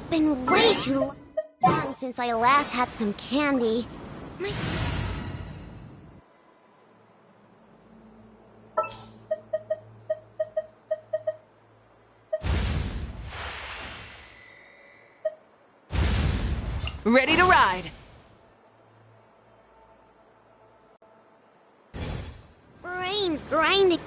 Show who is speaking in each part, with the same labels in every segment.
Speaker 1: It's been way too long since I last had some candy. My...
Speaker 2: Ready to ride!
Speaker 1: Brain's grinding.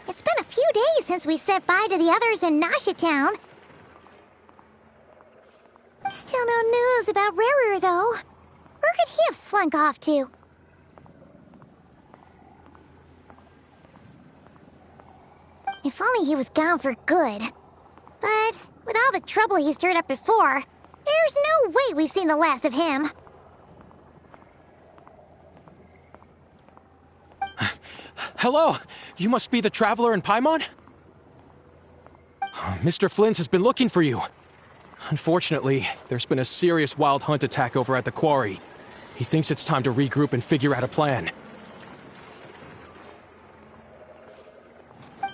Speaker 1: It's been a few days since we said bye to the others in Nasha Town. Still no news about rrerin, though. Where could he have slunk off to? If only he was gone for good. But with all the trouble he stirred up before, there's no way we've seen the last of him.
Speaker 3: Hello! You must be the traveler in Paimon? Mr. Flynn has been looking for you. Unfortunately, there's been a serious wild hunt attack over at the quarry. He thinks it's time to regroup and figure out a plan.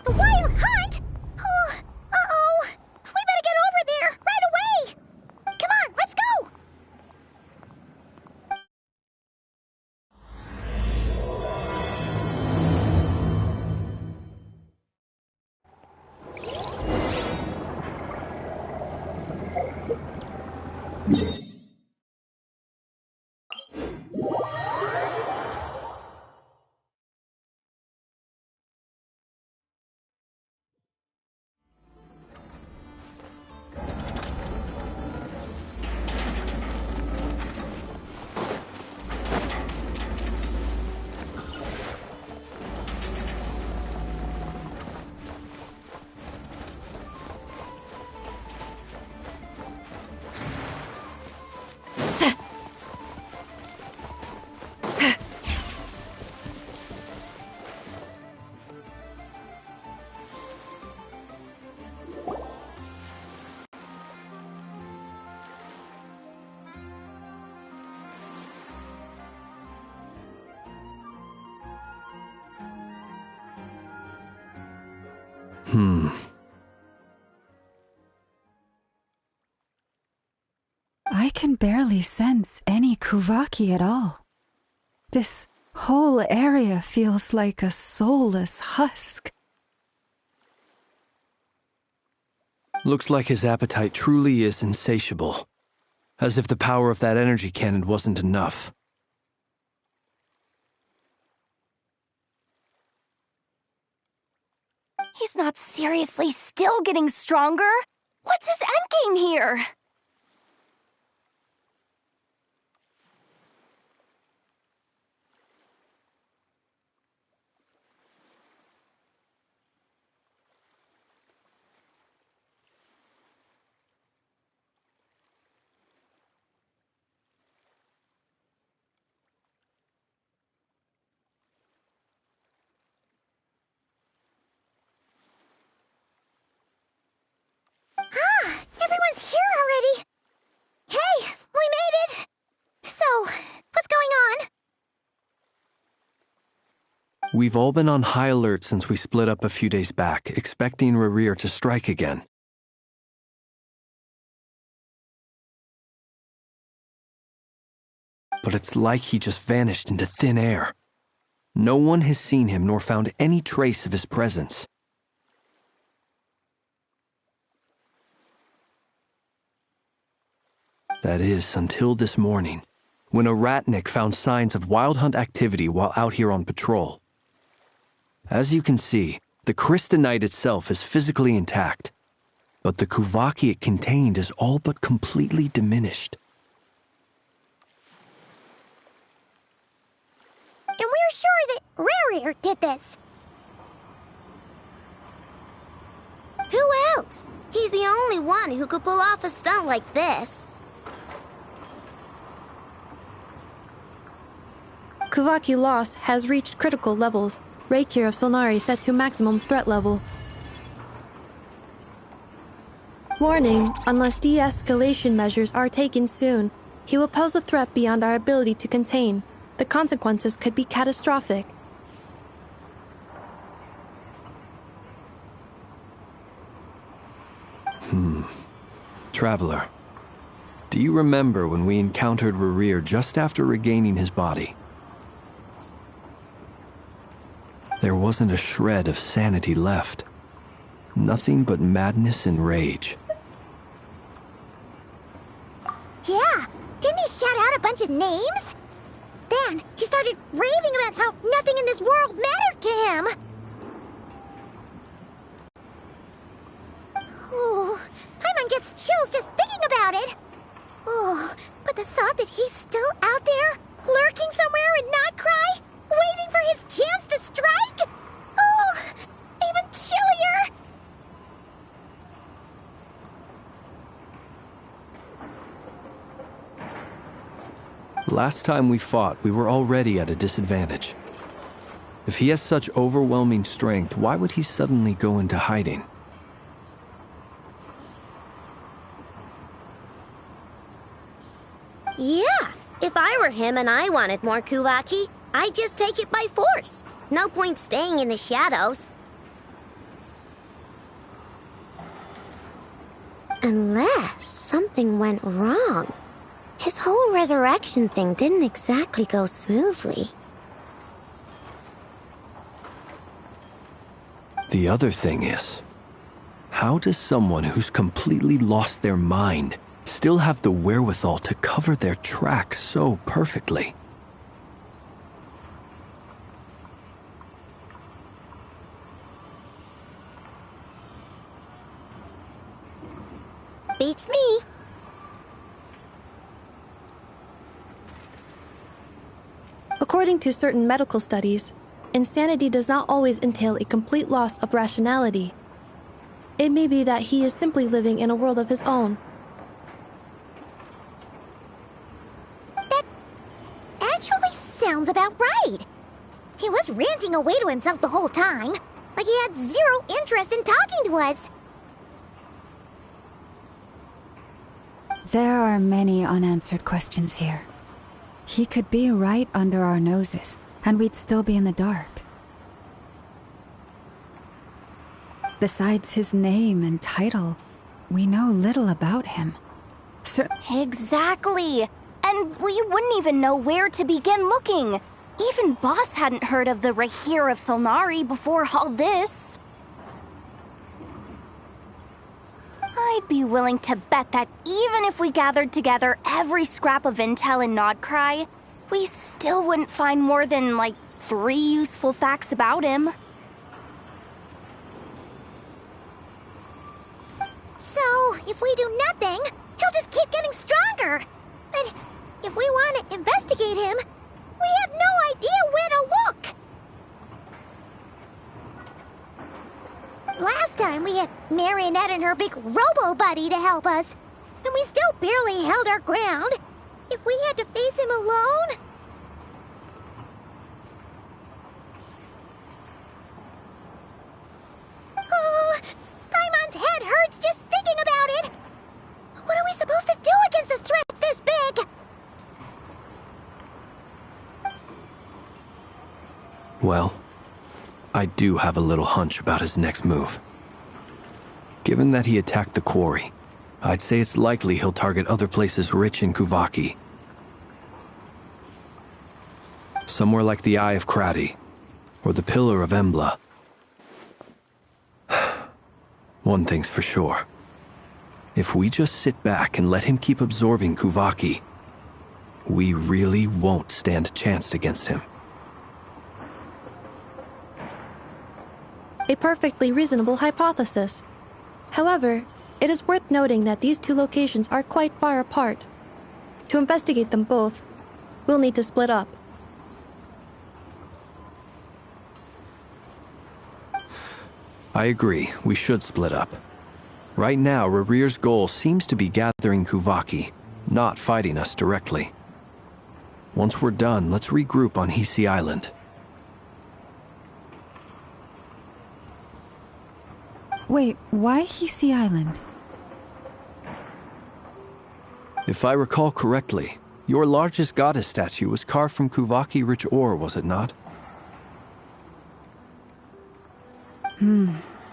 Speaker 1: The wild hunt? Oh, uh-oh! We better get over there, right away! Come on, let's go!
Speaker 4: I can barely sense any Kuvaki at all. This whole area feels like a soulless husk.
Speaker 5: Looks like his appetite truly is insatiable. As if the power of that energy cannon wasn't enough.
Speaker 2: He's not seriously still getting stronger? What's his endgame here?
Speaker 1: Everyone's here already! Hey, we made it! So, what's going on?
Speaker 5: We've all been on high alert since we split up a few days back, expecting rrerin to strike again. But it's like he just vanished into thin air. No one has seen him nor found any trace of his presence. That is, until this morning, when a ratnik found signs of wild hunt activity while out here on patrol. As you can see, the crystalline itself is physically intact, but the kuvaki it contained is all but completely diminished.
Speaker 1: And we're sure that Rrerin did this.
Speaker 6: Who else? He's the only one who could pull off a stunt like this.
Speaker 7: Kuvaki loss has reached critical levels. Reikir of Solnari set to maximum threat level. Warning, unless de-escalation measures are taken soon, he will pose a threat beyond our ability to contain. The consequences could be catastrophic.
Speaker 5: Traveler, do you remember when we encountered rrerin just after regaining his body? There wasn't a shred of sanity left. Nothing but madness and rage.
Speaker 1: Yeah, didn't he shout out a bunch of names? Then he started raving about how nothing in this world mattered to him. Oh, Paimon gets chills just thinking about it. Oh, but the thought that he's still out there, lurking somewhere in Not Cry, waiting for his chance to strike? Oh, even chillier.
Speaker 5: Last time we fought, we were already at a disadvantage. If he has such overwhelming strength, why would he suddenly go into hiding?
Speaker 6: Yeah, if I were him and I wanted more kuvaki, I'd just take it by force. No point staying in the shadows. Unless something went wrong. His whole resurrection thing didn't exactly go smoothly.
Speaker 5: The other thing is, how does someone who's completely lost their mind still have the wherewithal to cover their tracks so perfectly?
Speaker 6: Beats me.
Speaker 7: According to certain medical studies, insanity does not always entail a complete loss of rationality. It may be that he is simply living in a world of his own.
Speaker 1: That actually sounds about right. He was ranting away to himself the whole time, like he had zero interest in talking to us.
Speaker 4: There are many unanswered questions here. He could be right under our noses, and we'd still be in the dark. Besides his name and title, we know little about him.
Speaker 2: Exactly. And we wouldn't even know where to begin looking. Even Boss hadn't heard of the Rrerin of Solnari before all this. I'd be willing to bet that even if we gathered together every scrap of intel in Nodcry, we still wouldn't find more than, like, 3 useful facts about him.
Speaker 1: So, if we do nothing, he'll just keep getting stronger. But if we want to investigate him, we have no idea where to look. Last time we had Marionette and her big robo-buddy to help us, and we still barely held our ground. If we had to face him alone... Oh, Paimon's head hurts just thinking about it. What are we supposed to do against a threat this big?
Speaker 5: Well, I do have a little hunch about his next move. Given that he attacked the quarry, I'd say it's likely he'll target other places rich in kuvaki. Somewhere like the Eye of Krati, or the Pillar of Embla. One thing's for sure. If we just sit back and let him keep absorbing Kuvaki, we really won't stand a chance against him.
Speaker 7: A perfectly reasonable hypothesis. However, it is worth noting that these two locations are quite far apart. To investigate them both, we'll need to split up.
Speaker 5: I agree, we should split up. Right now, rrerir's goal seems to be gathering Kuvaki, not fighting us directly. Once we're done, let's regroup on Hisi Island.
Speaker 4: Wait, why Hisi Island?
Speaker 5: If I recall correctly, your largest goddess statue was carved from Kuvaki-rich ore, was it not?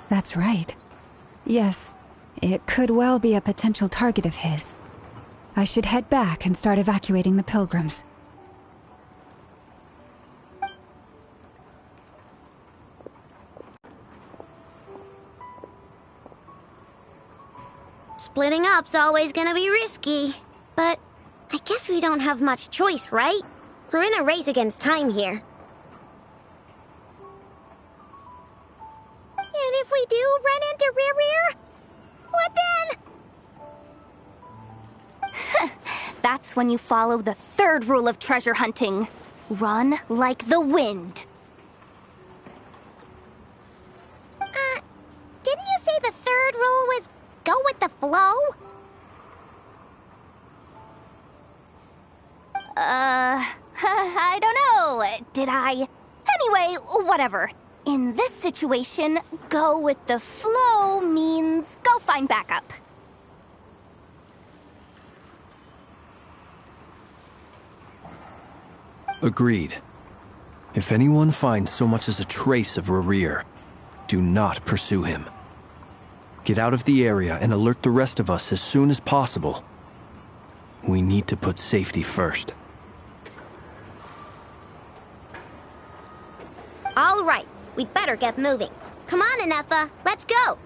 Speaker 4: That's right. Yes, it could well be a potential target of his. I should head back and start evacuating the pilgrims.
Speaker 6: Splitting up's always gonna be risky. But I guess we don't have much choice, right? We're in a race against time here.
Speaker 1: And if we do run into rrerir, what then?
Speaker 2: That's when you follow the third rule of treasure hunting. Run like the wind.
Speaker 1: Didn't you say the third rule was go with the flow?
Speaker 2: I don't know. Did I? Anyway, whatever. In this situation, go with the flow means go find backup.
Speaker 5: Agreed. If anyone finds so much as a trace of rrerir, do not pursue him. Get out of the area and alert the rest of us as soon as possible. We need to put safety first.
Speaker 6: All right, we'd better get moving. Come on, Anefa, let's go!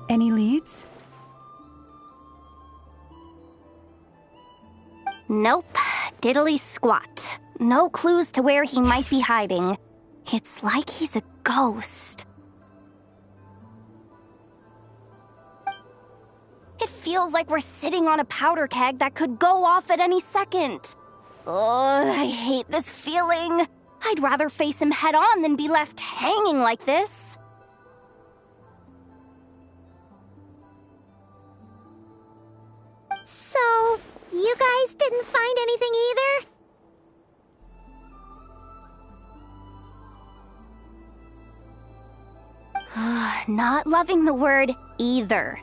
Speaker 4: Any leads?
Speaker 2: Nope. Diddly squat. No clues to where he might be hiding. It's like he's a ghost. It feels like we're sitting on a powder keg that could go off at any second. Ugh, I hate this feeling. I'd rather face him head on than be left hanging like this.
Speaker 1: So, you guys didn't find anything either?
Speaker 2: Not loving the word either.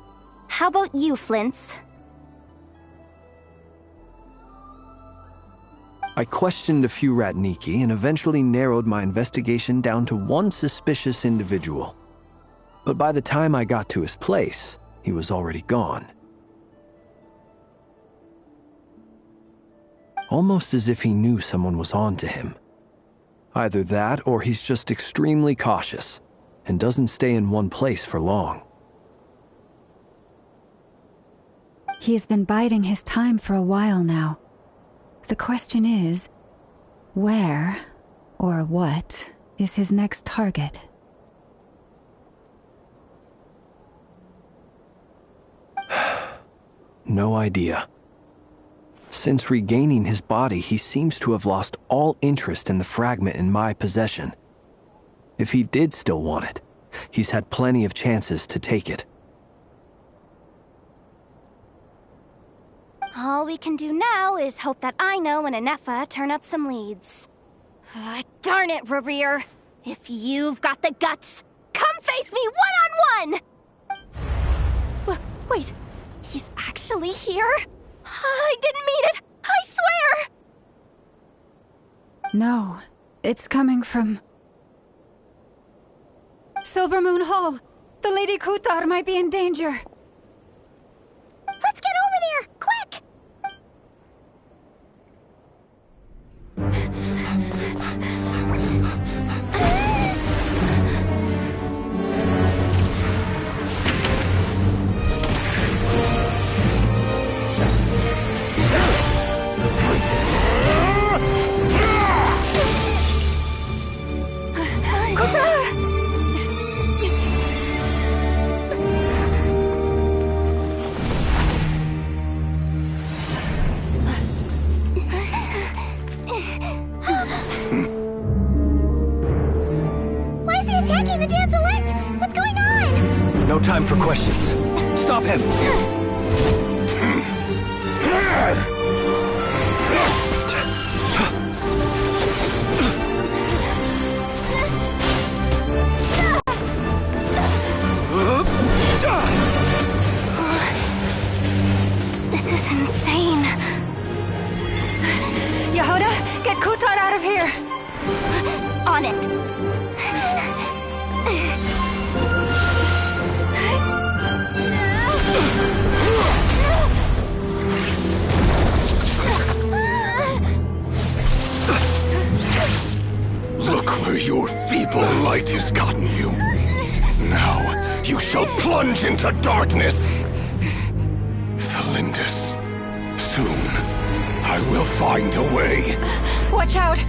Speaker 2: How about you, Flint's?
Speaker 5: I questioned a few Ratniki and eventually narrowed my investigation down to one suspicious individual. But by the time I got to his place, he was already gone. Almost as if he knew someone was on to him. Either that or he's just extremely cautious and doesn't stay in one place for long.
Speaker 4: He's been biding his time for a while now. The question is, Where, or what, is his next target?
Speaker 5: No idea. Since regaining his body, he seems to have lost all interest in the fragment in my possession. If he did still want it, he's had plenty of chances to take it.
Speaker 2: All we can do now is hope that Ino and Anefa turn up some leads. Darn it, rrerin! If you've got the guts, come face me one-on-one! Wait, he's actually here? I didn't mean it! I swear!
Speaker 4: No, it's coming from... Silvermoon Hall! The Lady Kutar might be in danger!
Speaker 1: Let's get over there! Quick! Why is he attacking the damsel elect? What's going on?
Speaker 5: No time for questions. Stop him!
Speaker 2: This is insane.
Speaker 4: Yehuda, get Kutar out of here!
Speaker 2: On it.
Speaker 8: Look where your feeble light has gotten you. Now, you shall plunge into darkness. Thalindus, soon, I will find a way.
Speaker 4: Watch out!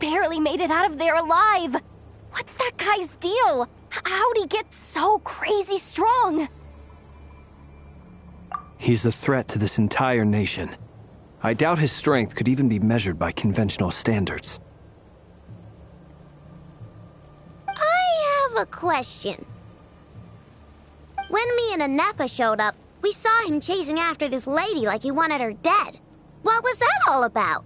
Speaker 2: Barely made it out of there alive. What's that guy's deal? How'd he get so crazy strong?
Speaker 5: He's a threat to this entire nation. I doubt his strength could even be measured by conventional standards.
Speaker 6: I have a question. When me and Anefa showed up, we saw him chasing after this lady like he wanted her dead. What was that all about?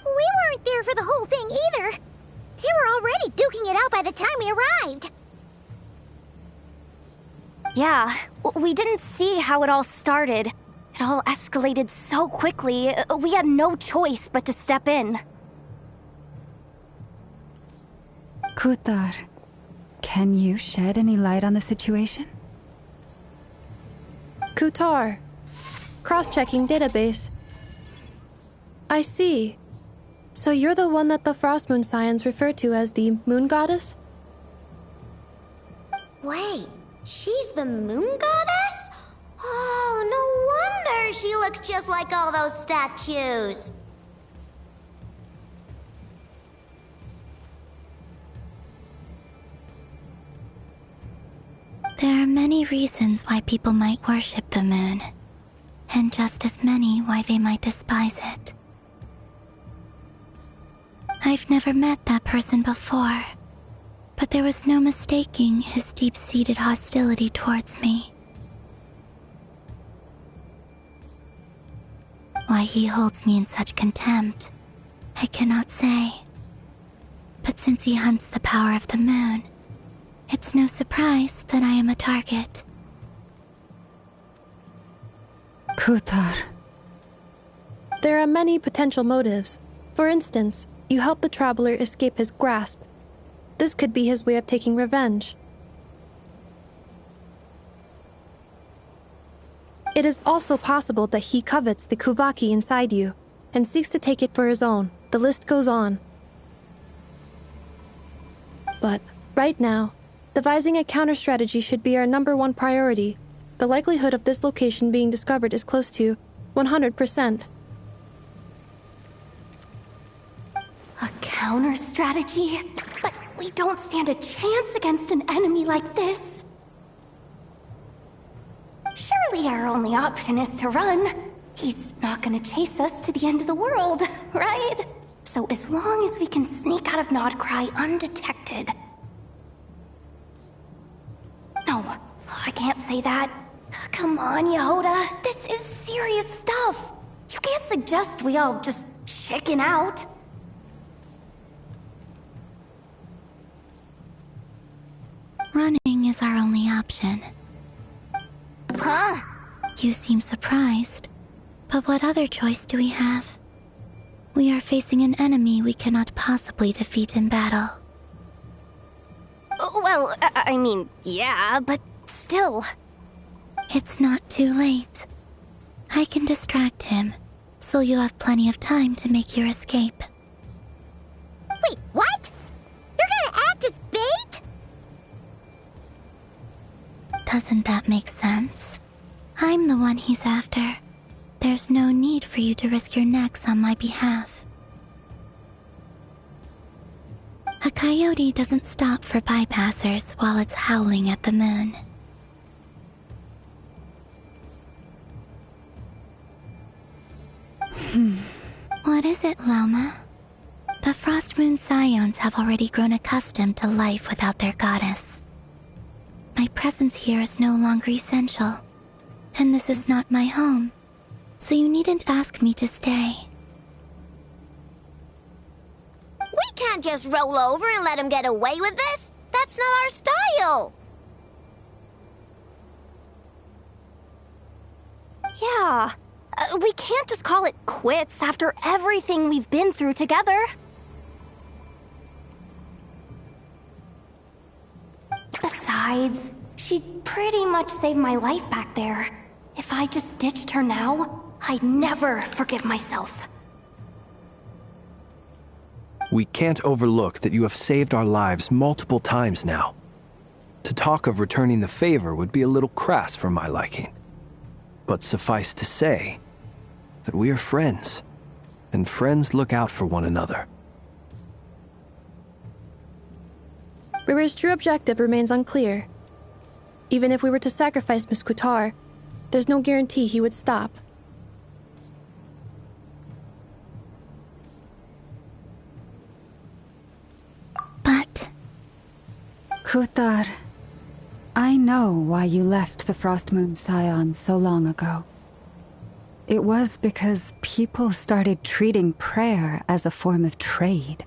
Speaker 1: We weren't there for the whole thing either. They were already duking it out by the time we arrived.
Speaker 2: Yeah, we didn't see how it all started. It all escalated so quickly, we had no choice but to step in.
Speaker 4: Kutar, can you shed any light on the situation?
Speaker 7: Kutar. Cross-checking database. I see. So you're the one that the Frost Moon Scions refer to as the Moon Goddess?
Speaker 6: Wait, she's the moon goddess? Oh, no wonder she looks just like all those statues.
Speaker 9: There are many reasons why people might worship the moon, and just as many why they might despise it. I've never met that person before, but there was no mistaking his deep-seated hostility towards me. Why he holds me in such contempt, I cannot say. But since he hunts the power of the moon, it's no surprise that I am a target.
Speaker 4: Kutar.
Speaker 7: There are many potential motives. For instance, you help the traveler escape his grasp. This could be his way of taking revenge. It is also possible that he covets the Kuvaki inside you and seeks to take it for his own. The list goes on. But right now, devising a counter-strategy should be our #1 priority. The likelihood of this location being discovered is close to 100%.
Speaker 2: A counter-strategy? But we don't stand a chance against an enemy like this. Surely our only option is to run. He's not gonna chase us to the end of the world, right? So as long as we can sneak out of Nodcry undetected. No, I can't say that. Come on, Yehoda. This is serious stuff. You can't suggest we all just chicken out.
Speaker 9: Running is our only option.
Speaker 2: Huh?
Speaker 9: You seem surprised. But what other choice do we have? We are facing an enemy we cannot possibly defeat in battle.
Speaker 2: Well, I mean, yeah, but still.
Speaker 9: It's not too late. I can distract him, so you'll have plenty of time to make your escape.
Speaker 1: Wait, what? You're gonna act as bait?
Speaker 9: Doesn't that make sense? I'm the one he's after. There's no need for you to risk your necks on my behalf. A coyote doesn't stop for bypassers while it's howling at the moon. What is it, Loma? The Frost Moon Scions have already grown accustomed to life without their goddess. My presence here is no longer essential, and this is not my home, so you needn't ask me to stay.
Speaker 6: We can't just roll over and let him get away with this. That's not our style.
Speaker 2: Yeah, we can't just call it quits after everything we've been through together. Besides, she'd pretty much saved my life back there. If I just ditched her now, I'd never forgive myself.
Speaker 5: We can't overlook that you have saved our lives multiple times now. To talk of returning the favor would be a little crass for my liking. But suffice to say that we are friends, and friends look out for one another.
Speaker 7: Rrerir's true objective remains unclear. Even if we were to sacrifice Miss Kutar, there's no guarantee he would stop.
Speaker 9: But...
Speaker 4: Kutar, I know why you left the Frost Moon Scions so long ago. It was because people started treating prayer as a form of trade.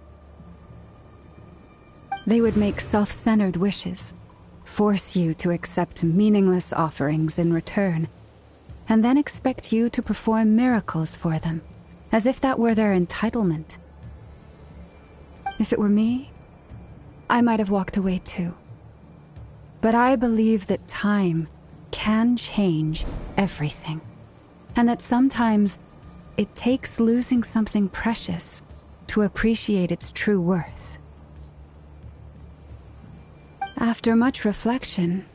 Speaker 4: They would make self-centered wishes, force you to accept meaningless offerings in return, and then expect you to perform miracles for them, as if that were their entitlement. If it were me, I might have walked away too. But I believe that time can change everything, and that sometimes it takes losing something precious to appreciate its true worth. After much reflection,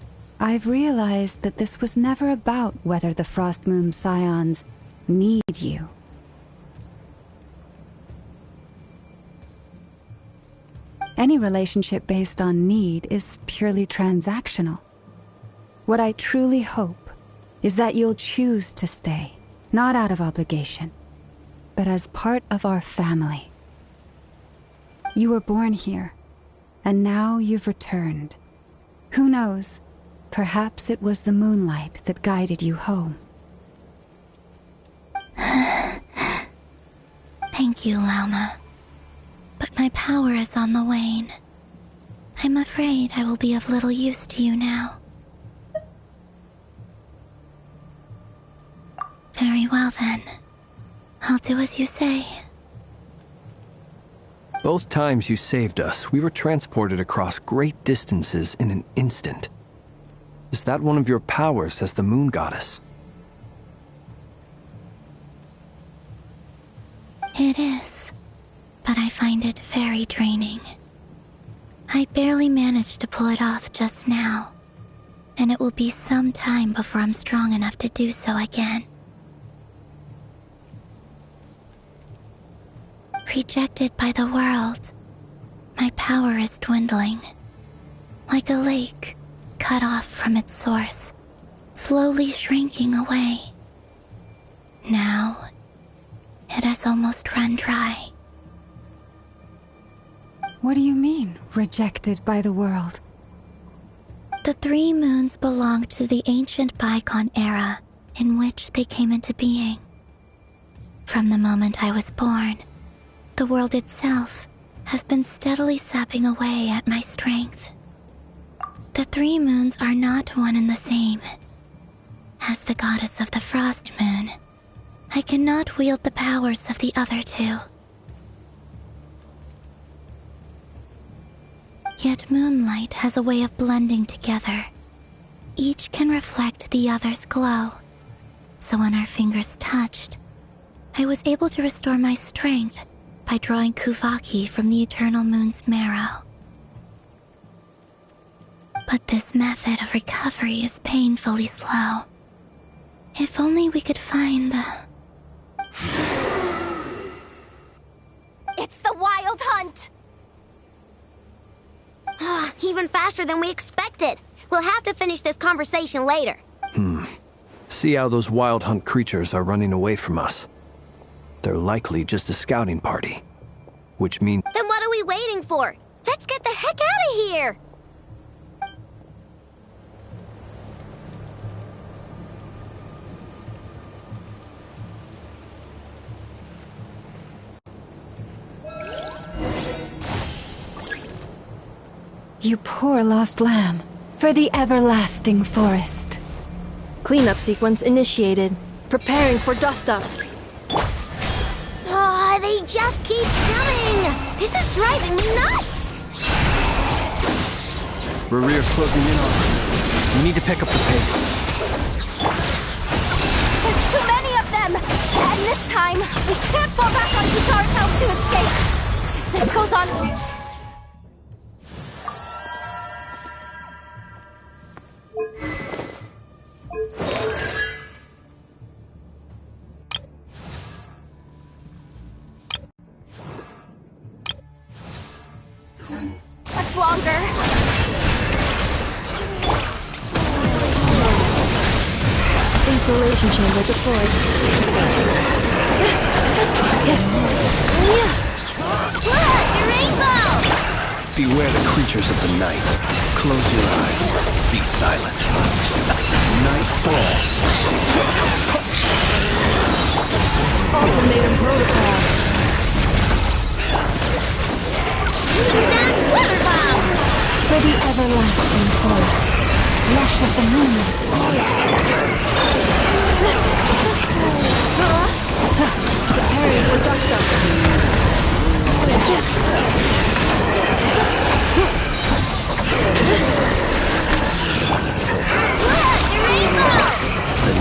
Speaker 4: I've realized that this was never about whether the Frost Moon Scions need you. Any relationship based on need is purely transactional. What I truly hope is that you'll choose to stay, not out of obligation, but as part of our family. You were born here, and now you've returned. Who knows? Perhaps it was the moonlight that guided you home.
Speaker 9: Thank you, Lauma. But my power is on the wane. I'm afraid I will be of little use to you now. Very well then. I'll do as you say.
Speaker 5: Both times you saved us, we were transported across great distances in an instant. Is that one of your powers as the Moon Goddess?
Speaker 9: It is, but I find it very draining. I barely managed to pull it off just now, and it will be some time before I'm strong enough to do so again. Rejected by the world, my power is dwindling. Like a lake, cut off from its source, slowly shrinking away. Now, it has almost run dry.
Speaker 4: What do you mean, rejected by the world?
Speaker 9: The 3 moons belonged to the ancient bygone era in which they came into being. From the moment I was born, the world itself has been steadily sapping away at my strength. The 3 moons are not one and the same. As the goddess of the Frost Moon, I cannot wield the powers of the other 2. Yet moonlight has a way of blending together. Each can reflect the other's glow. So when our fingers touched, I was able to restore my strength by drawing Kuvaki from the eternal moon's marrow. But this method of recovery is painfully slow. If only we could find the...
Speaker 2: It's the Wild Hunt!
Speaker 6: Even faster than we expected. We'll have to finish this conversation later.
Speaker 5: See how those Wild Hunt creatures are running away from us. They're likely just a scouting party. Which means...
Speaker 6: Then what are we waiting for? Let's get the heck out of here!
Speaker 4: You poor lost lamb, for the everlasting forest.
Speaker 7: Cleanup sequence initiated. Preparing for dust up.
Speaker 6: They just keep coming! This is driving me nuts!
Speaker 5: Rrerir's closing in on us. We need to pick up the pace.
Speaker 2: There's too many of them! And this time, we can't fall back on Kutar's house to escape! This goes on... much longer.
Speaker 7: Insulation chamber deployed.
Speaker 6: Look! The rainbow!
Speaker 8: Beware the creatures of the night. Close your eyes. Be silent. Night falls.
Speaker 7: Ultimatum protocol.
Speaker 6: That weather bomb!
Speaker 4: For the everlasting forest, lush as the moonlight.
Speaker 7: Preparing for dust up.
Speaker 5: The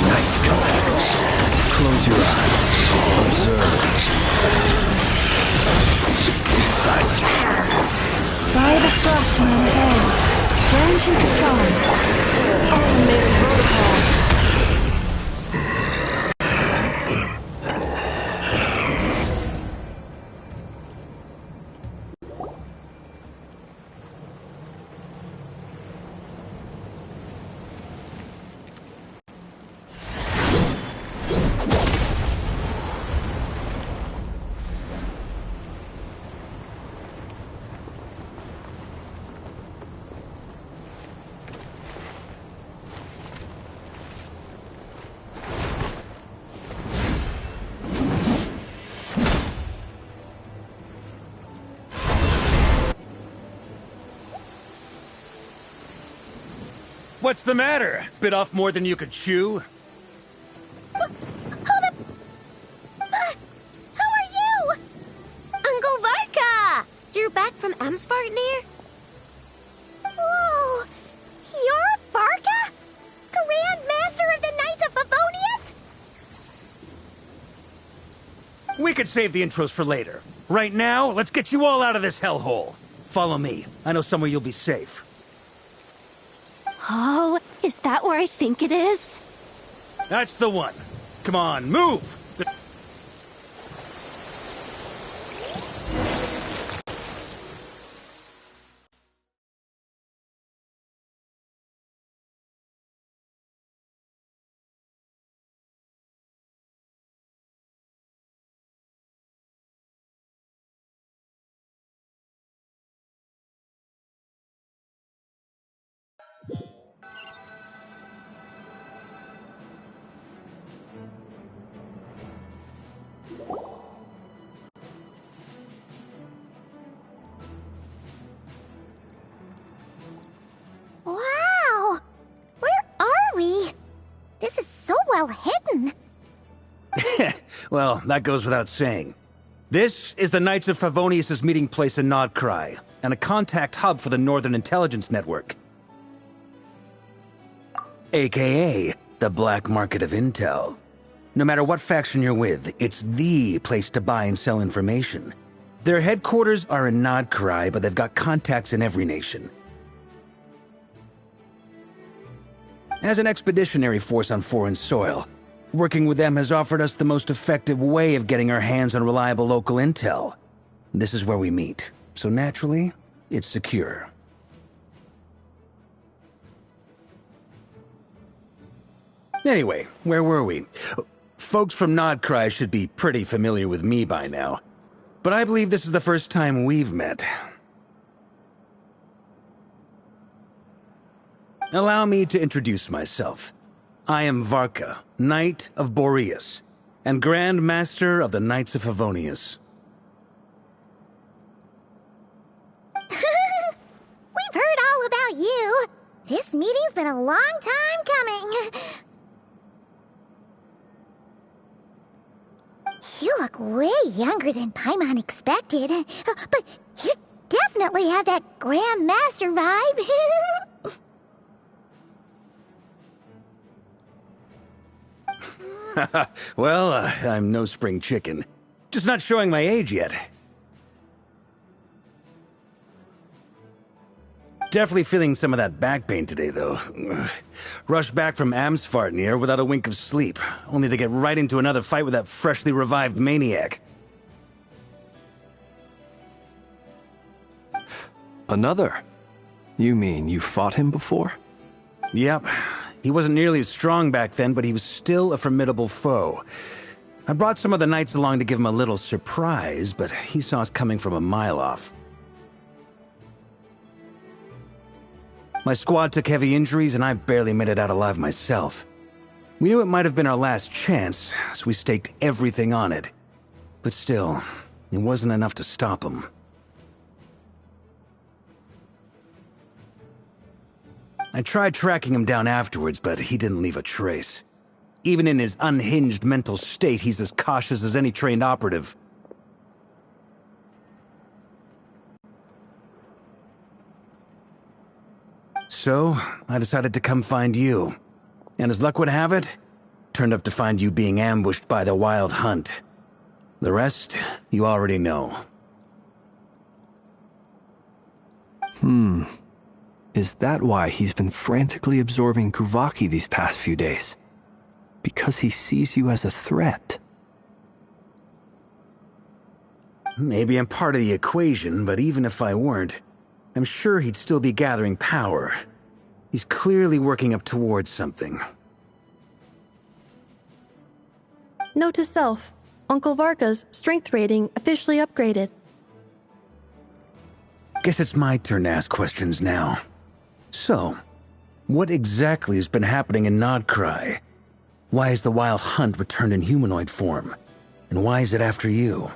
Speaker 5: night comes. Close your eyes. Observe. Silent.
Speaker 4: By the frost moon's end, branch into song. Automated protocol.
Speaker 10: What's the matter? Bit off more than you could chew?
Speaker 1: Hold up! Who are you?
Speaker 6: Uncle Varka! You're back from Amsvartnir?
Speaker 1: Whoa! You're Varka? Grand Master of the Knights of Favonius?
Speaker 10: We could save the intros for later. Right now, let's get you all out of this hellhole. Follow me. I know somewhere you'll be safe.
Speaker 2: Oh, is that where I think it is?
Speaker 10: That's the one. Come on, move!
Speaker 1: Wow! Where are we? This is so well hidden.
Speaker 10: Well, that goes without saying. This is the Knights of Favonius' meeting place in Nodcry, and a contact hub for the Northern Intelligence Network. AKA, the black market of intel. No matter what faction you're with, it's the place to buy and sell information. Their headquarters are in Nodcry, but they've got contacts in every nation. As an expeditionary force on foreign soil, working with them has offered us the most effective way of getting our hands on reliable local intel. This is where we meet, so naturally, it's secure. Anyway, where were we? Folks from Nodcry should be pretty familiar with me by now, but I believe this is the first time we've met. Allow me to introduce myself. I am Varka, Knight of Boreas, and Grand Master of the Knights of Favonius.
Speaker 1: We've heard all about you. This meeting's been a long time coming. You look way younger than Paimon expected. But you definitely have that Grand Master vibe.
Speaker 10: Well, I'm no spring chicken. Just not showing my age yet. Definitely feeling some of that back pain today, though. Rushed back from Amsvartnir without a wink of sleep, only to get right into another fight with that freshly revived maniac.
Speaker 5: Another? You mean you fought him before?
Speaker 10: Yep. He wasn't nearly as strong back then, but he was still a formidable foe. I brought some of the knights along to give him a little surprise, but he saw us coming from a mile off. My squad took heavy injuries, and I barely made it out alive myself. We knew it might have been our last chance, so we staked everything on it. But still, it wasn't enough to stop him. I tried tracking him down afterwards, but he didn't leave a trace. Even in his unhinged mental state, he's as cautious as any trained operative. So, I decided to come find you. And as luck would have it, turned up to find you being ambushed by the Wild Hunt. The rest, you already know.
Speaker 5: Is that why he's been frantically absorbing Kuvaki these past few days? Because he sees you as a threat?
Speaker 10: Maybe I'm part of the equation, but even if I weren't, I'm sure he'd still be gathering power. He's clearly working up towards something.
Speaker 7: Note to self, Uncle Varka's strength rating officially upgraded.
Speaker 10: Guess it's my turn to ask questions now. So, what exactly has been happening in Nodcry? Why has the Wild Hunt returned in humanoid form? And why is it after you?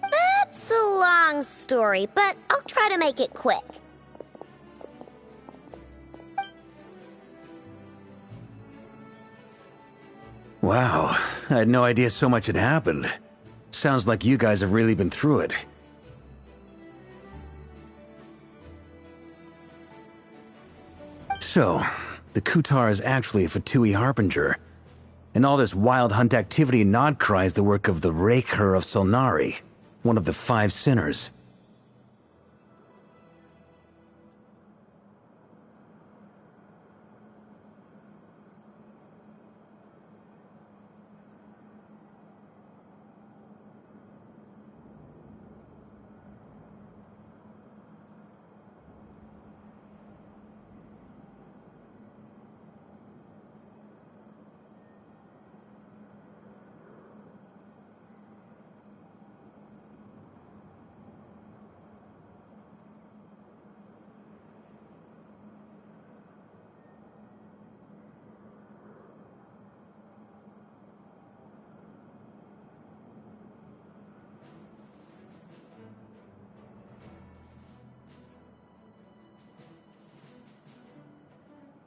Speaker 6: That's a long story, but I'll try to make it quick.
Speaker 10: Wow, I had no idea so much had happened. Sounds like you guys have really been through it. So, the Kutar is actually a Fatui Harbinger, and all this Wild Hunt activity in Nodcry is the work of the rrerin of Solnari, one of the 5 sinners.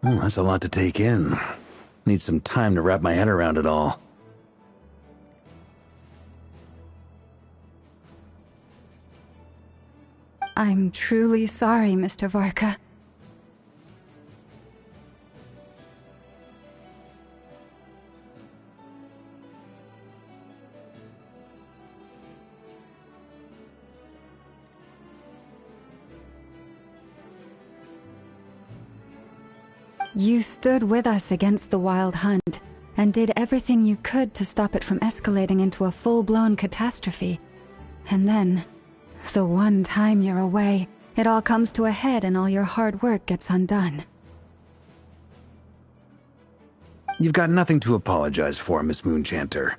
Speaker 10: That's a lot to take in. Need some time to wrap my head around it all.
Speaker 4: I'm truly sorry, Mr. Varka. You stood with us against the Wild Hunt, and did everything you could to stop it from escalating into a full-blown catastrophe. And then, the one time you're away, it all comes to a head and all your hard work gets undone.
Speaker 10: You've got nothing to apologize for, Miss Moonchanter.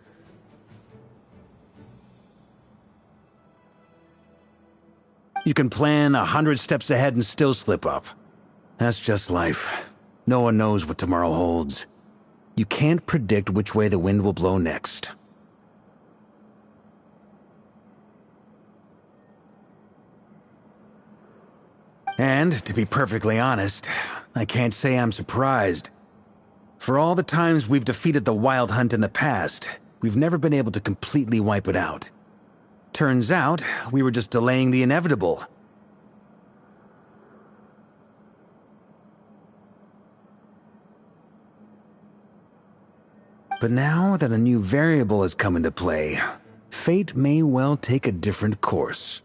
Speaker 10: You can plan 100 steps ahead and still slip up. That's just life. No one knows what tomorrow holds. You can't predict which way the wind will blow next. And, to be perfectly honest, I can't say I'm surprised. For all the times we've defeated the Wild Hunt in the past, we've never been able to completely wipe it out. Turns out, we were just delaying the inevitable. But now that a new variable has come into play, fate may well take a different course.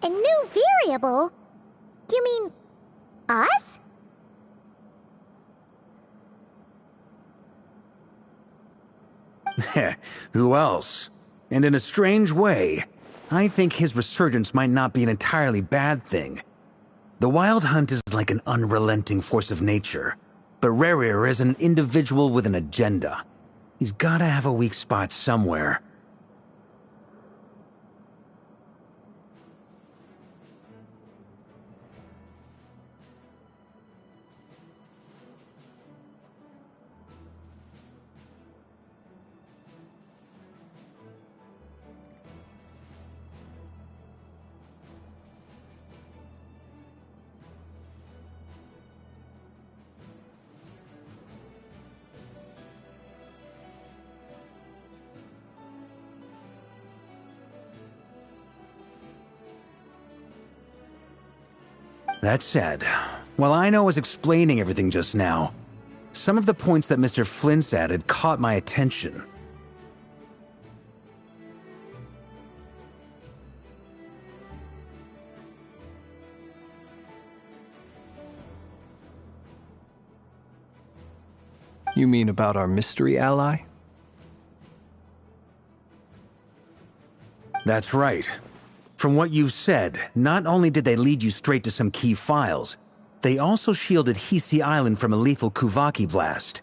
Speaker 1: A new variable? You mean us?
Speaker 10: Who else? And in a strange way, I think his resurgence might not be an entirely bad thing. The Wild Hunt is like an unrelenting force of nature, but rrerin is an individual with an agenda. He's gotta have a weak spot somewhere. That said, while Ino was explaining everything just now, some of the points that Mr. Flint's added caught my attention.
Speaker 5: You mean about our mystery ally?
Speaker 10: That's right. From what you've said, not only did they lead you straight to some key files, they also shielded Hisi Island from a lethal Kuvaki blast.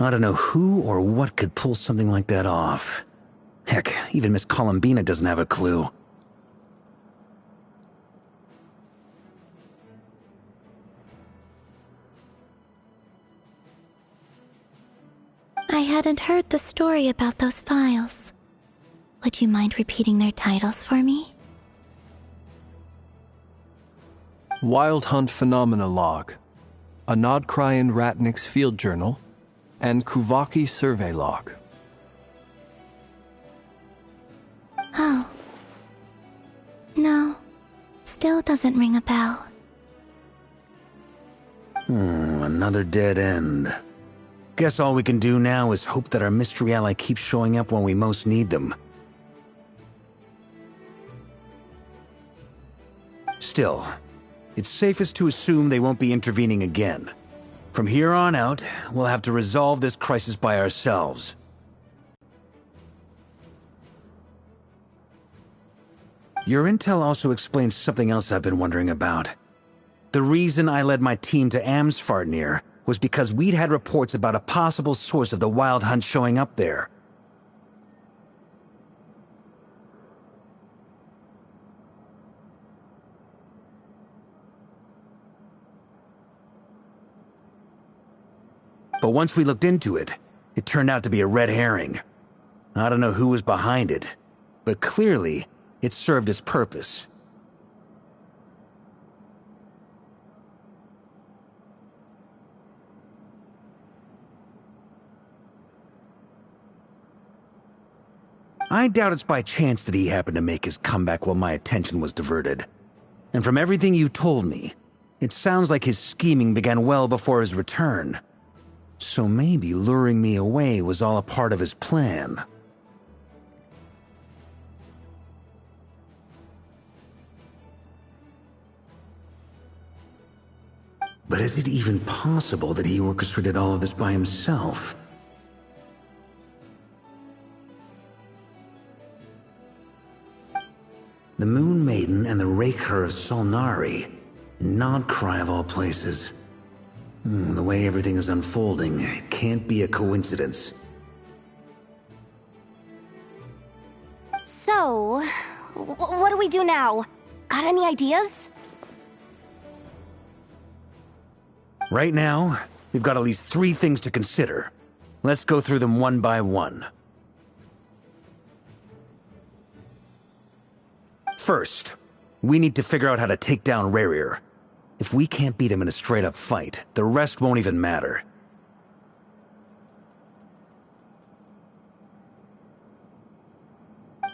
Speaker 10: I don't know who or what could pull something like that off. Heck, even Miss Colombina doesn't have a clue.
Speaker 9: I hadn't heard the story about those files. Would you mind repeating their titles for me?
Speaker 5: Wild Hunt Phenomena Log, a Nodcryan Ratnik's Field Journal, and Kuvaki Survey Log.
Speaker 9: Oh. No. Still doesn't ring a bell.
Speaker 10: Another dead end. Guess all we can do now is hope that our mystery ally keeps showing up when we most need them. Still, it's safest to assume they won't be intervening again. From here on out, we'll have to resolve this crisis by ourselves. Your intel also explains something else I've been wondering about. The reason I led my team to Amsfartnir was because we'd had reports about a possible source of the Wild Hunt showing up there. But once we looked into it, it turned out to be a red herring. I don't know who was behind it, but clearly, it served its purpose. I doubt it's by chance that he happened to make his comeback while my attention was diverted. And from everything you told me, it sounds like his scheming began well before his return. So maybe luring me away was all a part of his plan. But is it even possible that he orchestrated all of this by himself? The Moon Maiden and the Raker of Solnari. Nodcry of all places. The way everything is unfolding, it can't be a coincidence.
Speaker 2: So, what do we do now? Got any ideas?
Speaker 10: Right now, we've got at least 3 things to consider. Let's go through them one by one. First, we need to figure out how to take down rrerin. If we can't beat him in a straight-up fight, the rest won't even matter.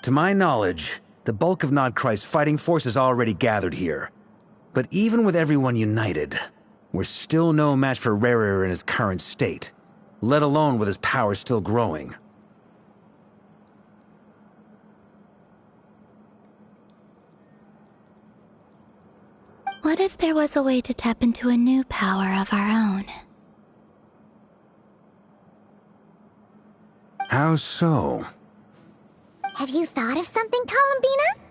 Speaker 10: To my knowledge, the bulk of Nodcry's fighting force is already gathered here. But even with everyone united, we're still no match for rrerin in his current state, let alone with his power still growing.
Speaker 9: What if there was a way to tap into a new power of our own?
Speaker 10: How so?
Speaker 1: Have you thought of something, Colombina?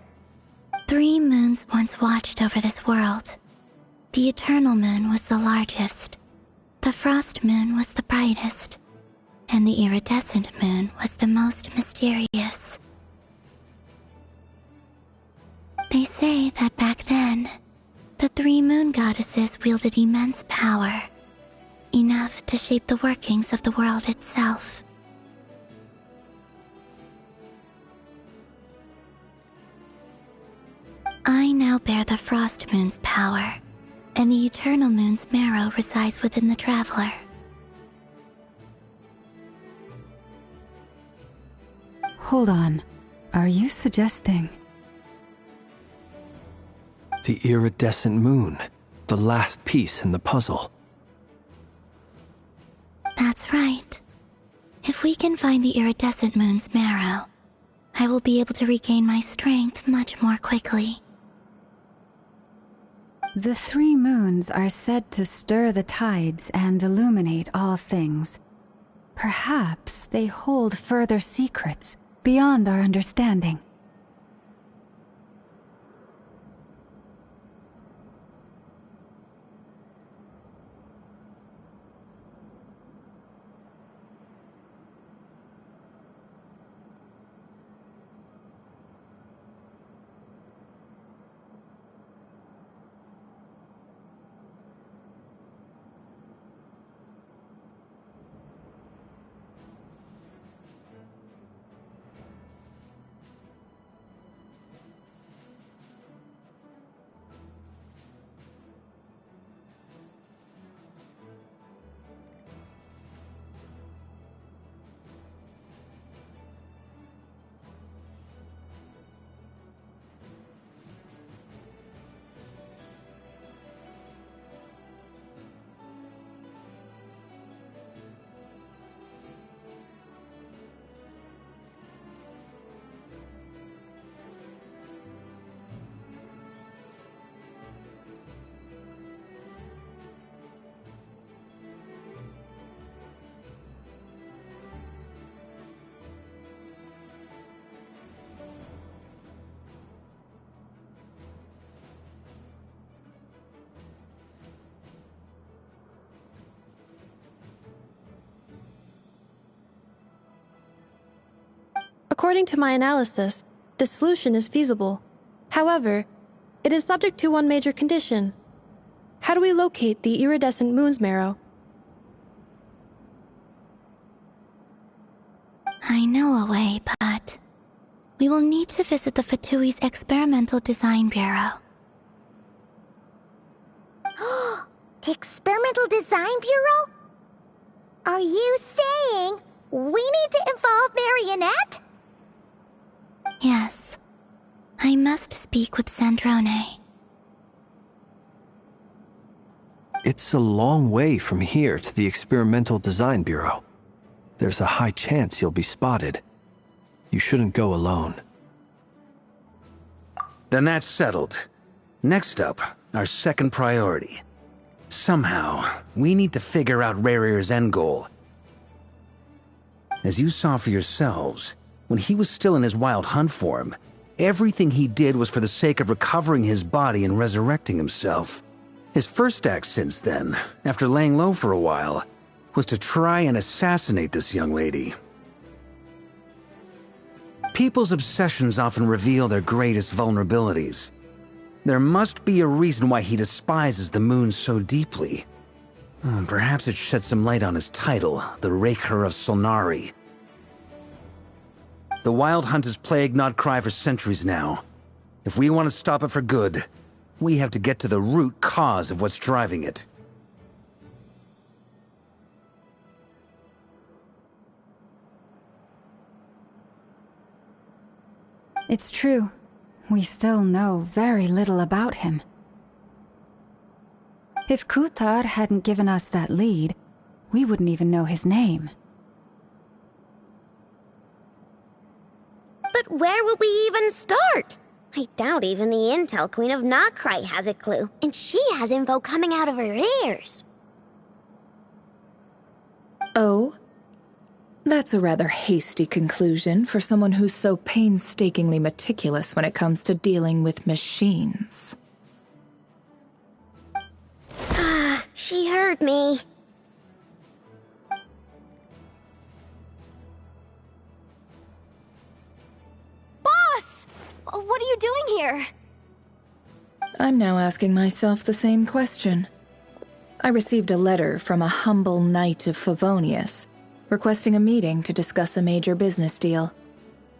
Speaker 9: 3 moons once watched over this world. The eternal moon was the largest, the frost moon was the brightest, and the iridescent moon was the most mysterious. They say that back then, the 3 moon goddesses wielded immense power, enough to shape the workings of the world itself. I now bear the frost moon's power, and the eternal moon's marrow resides within the traveler.
Speaker 4: Hold on. Are you suggesting...
Speaker 5: The iridescent moon, the last piece in the puzzle.
Speaker 9: That's right. If we can find the iridescent moon's marrow, I will be able to regain my strength much more quickly.
Speaker 4: The 3 moons are said to stir the tides and illuminate all things. Perhaps they hold further secrets beyond our understanding.
Speaker 7: According to my analysis, the solution is feasible. However, it is subject to one major condition. How do we locate the iridescent moon's marrow?
Speaker 9: I know a way, but we will need to visit the Fatui's Experimental Design Bureau.
Speaker 1: The Experimental Design Bureau? Are you saying we need to involve Marionette?
Speaker 9: Yes. I must speak with Sandrone.
Speaker 5: It's a long way from here to the Experimental Design Bureau. There's a high chance you'll be spotted. You shouldn't go alone.
Speaker 10: Then that's settled. Next up, our second priority. Somehow, we need to figure out rrerin's end goal. As you saw for yourselves, when he was still in his wild hunt form, everything he did was for the sake of recovering his body and resurrecting himself. His first act since then, after laying low for a while, was to try and assassinate this young lady. People's obsessions often reveal their greatest vulnerabilities. There must be a reason why he despises the moon so deeply. Perhaps it sheds some light on his title, the Raker of Solnari. The Wild Hunt has plagued Nodcry for centuries now. If we want to stop it for good, We have to get to the root cause of what's driving it.
Speaker 4: It's true. We still know very little about him. If Kutar hadn't given us that lead, we wouldn't even know his name.
Speaker 6: But where would we even start? I doubt even the Intel Queen of Nokrai has a clue, and she has info coming out of her ears.
Speaker 11: Oh? That's a rather hasty conclusion for someone who's so painstakingly meticulous when it comes to dealing with machines.
Speaker 6: She heard me.
Speaker 2: Boss! What are you doing here?
Speaker 11: I'm now asking myself the same question. I received a letter from a humble knight of Favonius, requesting a meeting to discuss a major business deal.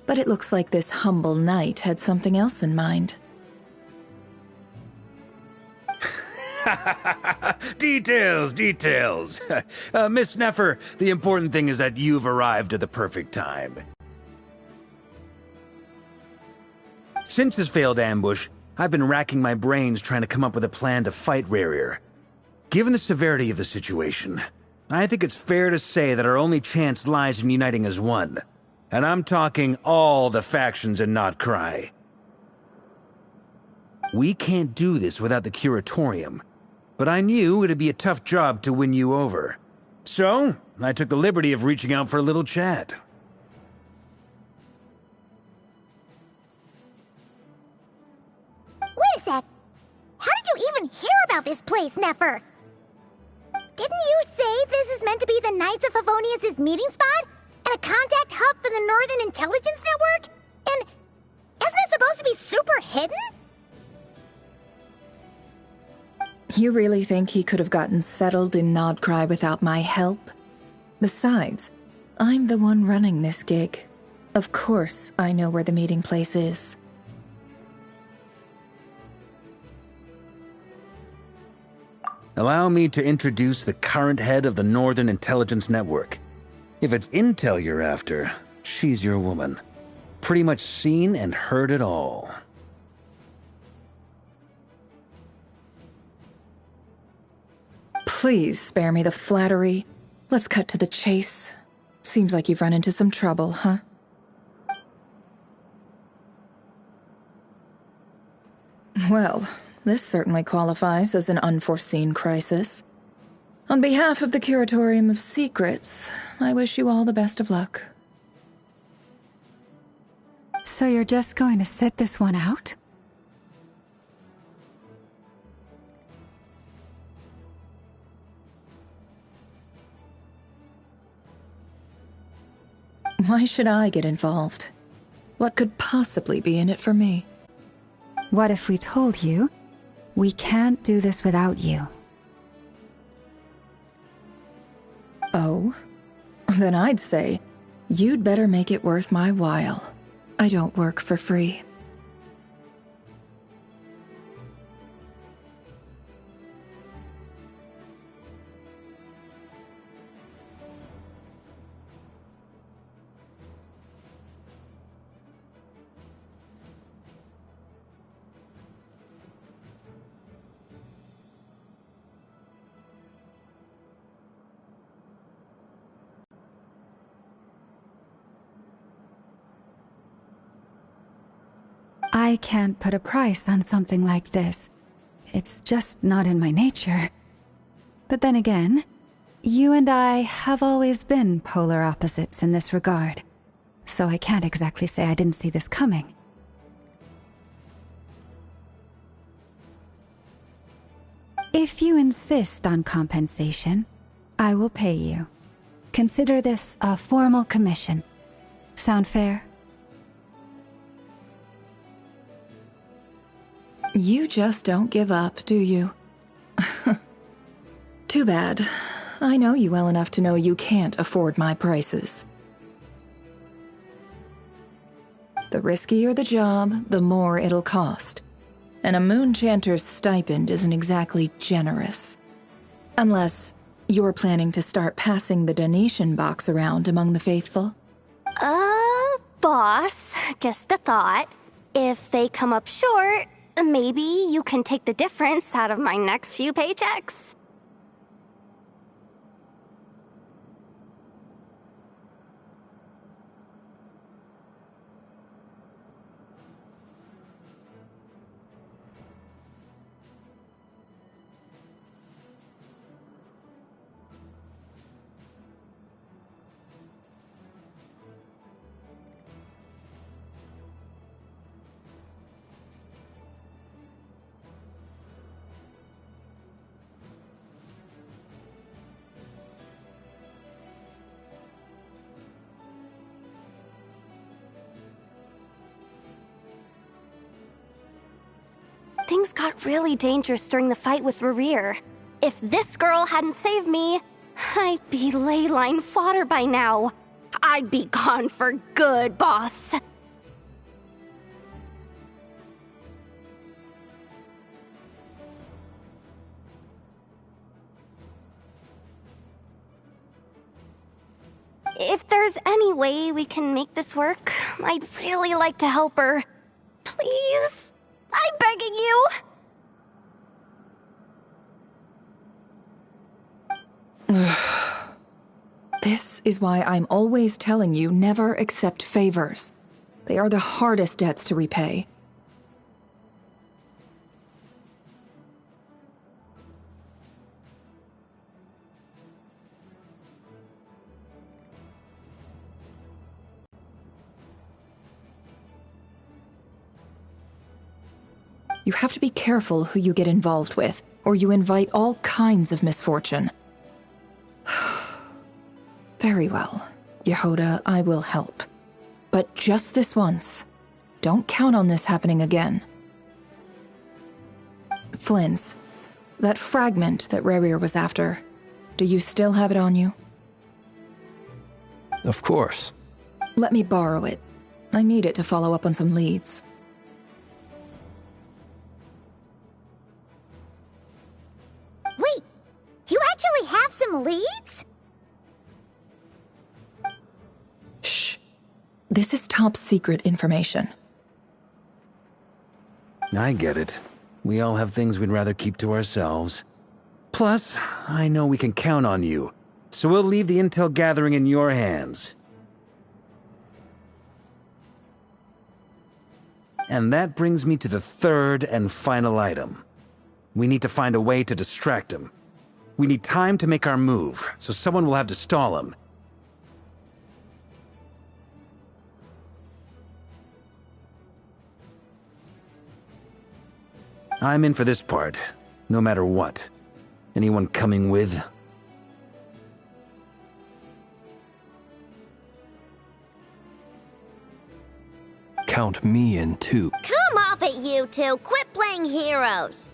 Speaker 11: But it looks like this humble knight had something else in mind.
Speaker 10: Details. Miss Neffer, the important thing is that you've arrived at the perfect time. Since his failed ambush, I've been racking my brains trying to come up with a plan to fight rrerin. Given the severity of the situation, I think it's fair to say that our only chance lies in uniting as one. And I'm talking all the factions in Nokrai. We can't do this without the Curatorium, but I knew it'd be a tough job to win you over. So, I took the liberty of reaching out for a little chat.
Speaker 1: Wait a sec. How did you even hear about this place, Neffer? Didn't you say this is meant to be the Knights of Favonius' meeting spot? And a contact hub for the Northern Intelligence Network? And isn't it supposed to be super hidden?
Speaker 11: You really think he could have gotten settled in Nokrai without my help? Besides, I'm the one running this gig. Of course I know where the meeting place is.
Speaker 10: Allow me to introduce the current head of the Northern Intelligence Network. If it's intel you're after, she's your woman. Pretty much seen and heard it all.
Speaker 11: Please spare me the flattery. Let's cut to the chase. Seems like you've run into some trouble, huh? Well, this certainly qualifies as an unforeseen crisis. On behalf of the Curatorium of Secrets, I wish you all the best of luck.
Speaker 4: So you're just going to sit this one out?
Speaker 11: Why should I get involved? What could possibly be in it for me?
Speaker 4: What if we told you we can't do this without you?
Speaker 11: Oh? Then I'd say, you'd better make it worth my while. I don't work for free.
Speaker 4: I can't put a price on something like this. It's just not in my nature. But then again, you and I have always been polar opposites in this regard. So I can't exactly say I didn't see this coming. If you insist on compensation, I will pay you. Consider this a formal commission. Sound fair?
Speaker 11: You just don't give up, do you? Too bad. I know you well enough to know you can't afford my prices. The riskier the job, the more it'll cost. and a moon chanter's stipend isn't exactly generous. Unless you're planning to start passing the donation box around among the faithful.
Speaker 2: Boss, just a thought. If they come up short, maybe you can take the difference out of my next few paychecks. Things got really dangerous during the fight with rrerin. If this girl hadn't saved me, I'd be ley line fodder by now. I'd be gone for good, boss. If there's any way we can make this work, I'd really like to help her. Please? I'm begging you!
Speaker 11: This is why I'm always telling you never accept favors. They are the hardest debts to repay. You have to be careful who you get involved with, or you invite all kinds of misfortune. Very well, Yehoda, I will help. But just this once. Don't count on this happening again. Flynn's, that fragment that rrerin was after, do you still have it on you?
Speaker 5: Of course.
Speaker 11: Let me borrow it. I need it to follow up on some leads.
Speaker 1: Wait, you actually have some leads?
Speaker 11: Shh. This is top secret information.
Speaker 10: I get it. We all have things we'd rather keep to ourselves. Plus, I know we can count on you, so we'll leave the intel gathering in your hands. And that brings me to the third and final item. We need to find a way to distract him. We need time to make our move, so someone will have to stall him. I'm in for this part, no matter what. Anyone coming with?
Speaker 5: Count me in too.
Speaker 6: Come off it, you two! Quit playing heroes!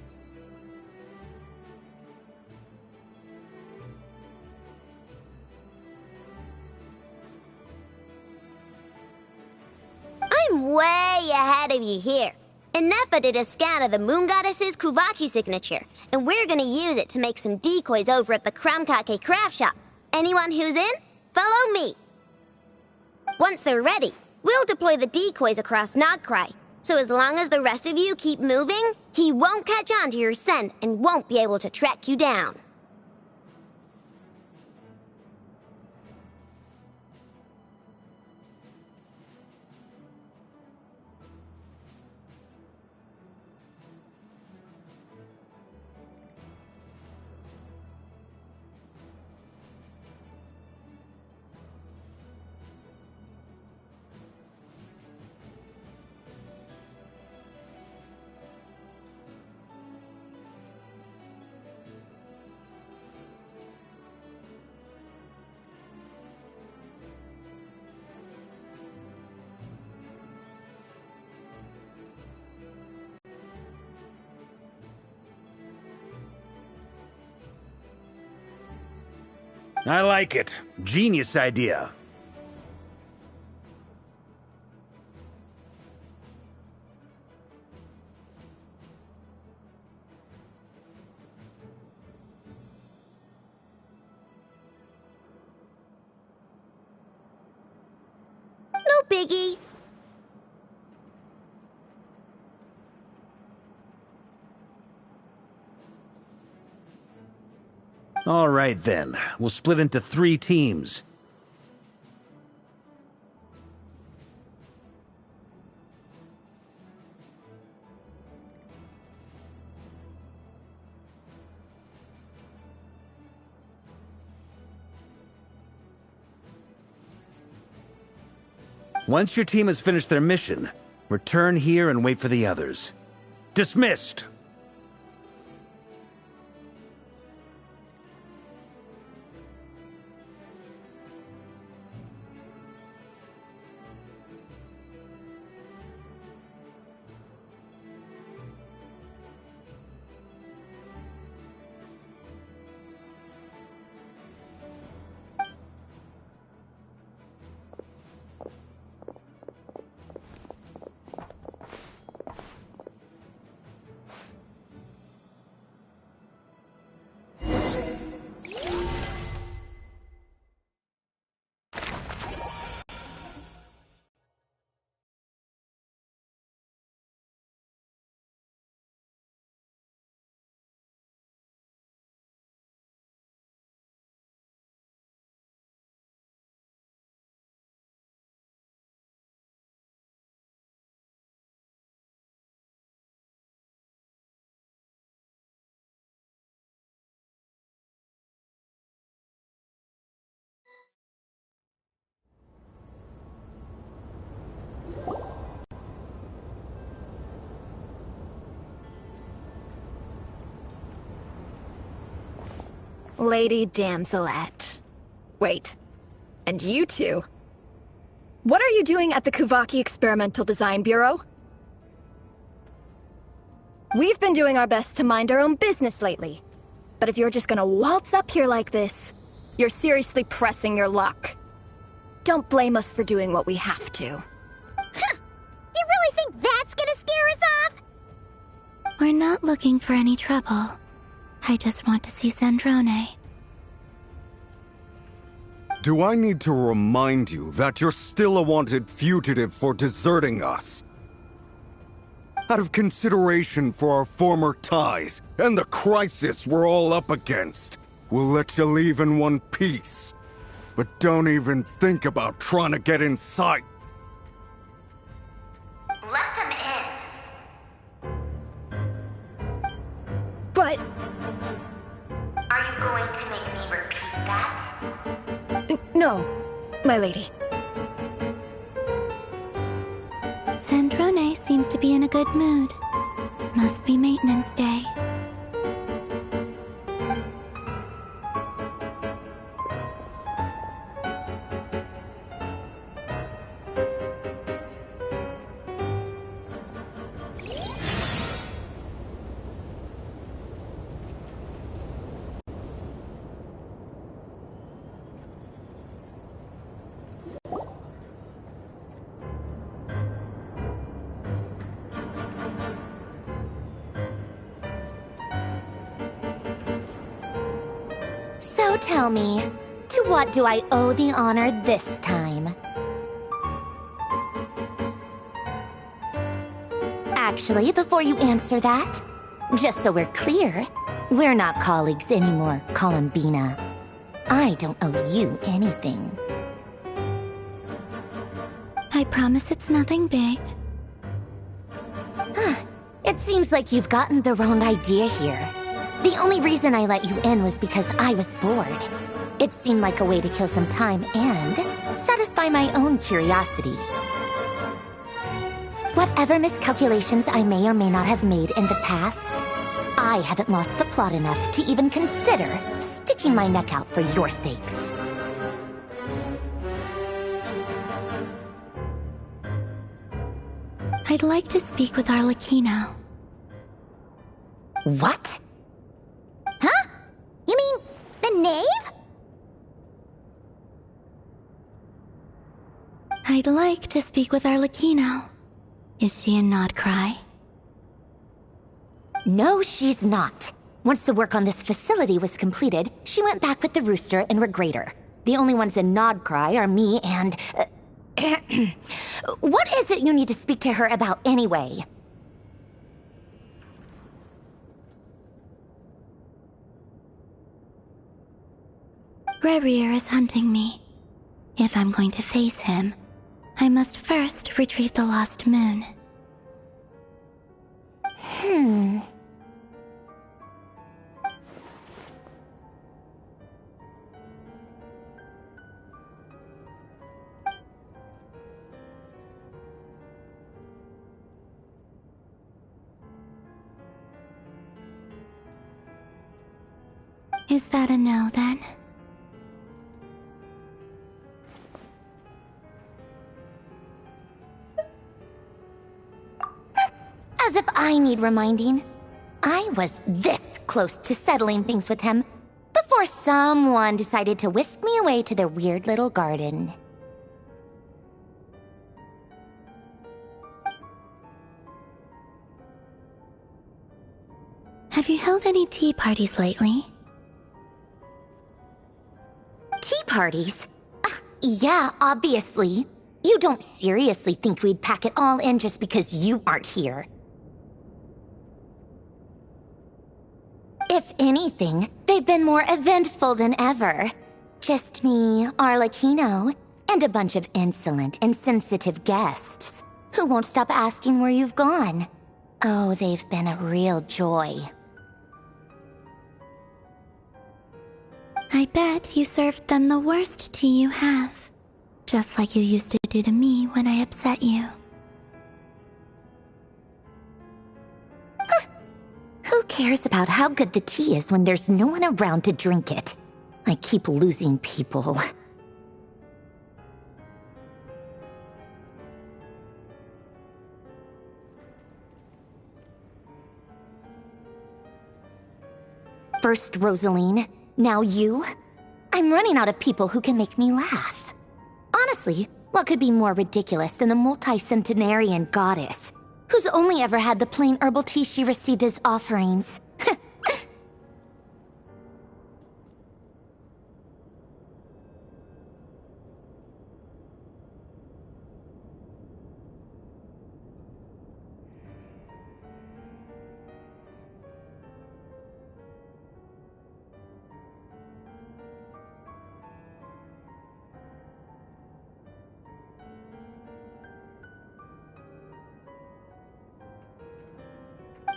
Speaker 6: I'm way ahead of you here. Nefa did a scan of the moon goddess's Kuvaki signature, and we're gonna use it to make some decoys over at the Kramkake craft shop. Anyone who's in, follow me. Once they're ready, we'll deploy the decoys across Nogcry. So as long as the rest of you keep moving, he won't catch on to your scent and won't be able to track you down.
Speaker 10: I like it. Genius idea.
Speaker 6: biggie.
Speaker 10: All right, then. We'll split into 3 teams. Once your team has finished their mission, return here and wait for the others. Dismissed!
Speaker 12: Lady Damselette. Wait. And you two? What are you doing at the Kuvaki Experimental Design Bureau? We've been doing our best to mind our own business lately. But if you're just gonna waltz up here like this, you're seriously pressing your luck. Don't blame us for doing what we have to.
Speaker 1: Huh! You really think that's gonna scare us off?
Speaker 9: We're not looking for any trouble. I just want to see Zandrone.
Speaker 8: Do I need to remind you that you're still a wanted fugitive for deserting us? Out of consideration for our former ties and the crisis we're all up against, we'll let you leave in one piece. But don't even think about trying to get inside.
Speaker 6: Let them in.
Speaker 12: But...
Speaker 6: Are you going to make me repeat that?
Speaker 12: No, my lady.
Speaker 9: Zandrone seems to be in a good mood. Must be maintenance day.
Speaker 1: So tell me, to what do I owe the honor this time? Actually, before you answer that, just so we're clear, we're not colleagues anymore, Colombina. I don't owe you anything.
Speaker 9: I promise it's nothing big.
Speaker 1: It seems like you've gotten the wrong idea here. The only reason I let you in was because I was bored. It seemed like a way to kill some time and satisfy my own curiosity. Whatever miscalculations I may or may not have made in the past, I haven't lost the plot enough to even consider sticking my neck out for your sakes.
Speaker 9: I'd like to speak with Arlecchino.
Speaker 1: What? Huh? You mean the knave?
Speaker 9: I'd like to speak with Arlecchino. Is she in Nodcry?
Speaker 1: No, she's not. Once the work on this facility was completed, she went back with the Rooster and Rrerin. The only ones in Nodcry are me and...
Speaker 13: What is it you need to speak to her about anyway?
Speaker 9: Rrerin is hunting me. If I'm going to face him, I must first retrieve the lost moon. Is that a no, then?
Speaker 13: As if I need reminding. I was this close to settling things with him before someone decided to whisk me away to their weird little garden.
Speaker 9: Have you held any tea parties lately?
Speaker 13: Tea parties? Yeah, obviously. You don't seriously think we'd pack it all in just because you aren't here. If anything, they've been more eventful than ever. Just me, Arlecchino, and a bunch of insolent, insensitive guests who won't stop asking where you've gone. Oh, they've been a real joy.
Speaker 9: I bet you served them the worst tea you have. Just like you used to do to me when I upset you.
Speaker 13: Who cares about how good the tea is when there's no one around to drink it? I keep losing people. First Rosaline, now you? I'm running out of people who can make me laugh. Honestly, what could be more ridiculous than the multi-centenarian goddess, who's only ever had the plain herbal tea she received as offerings?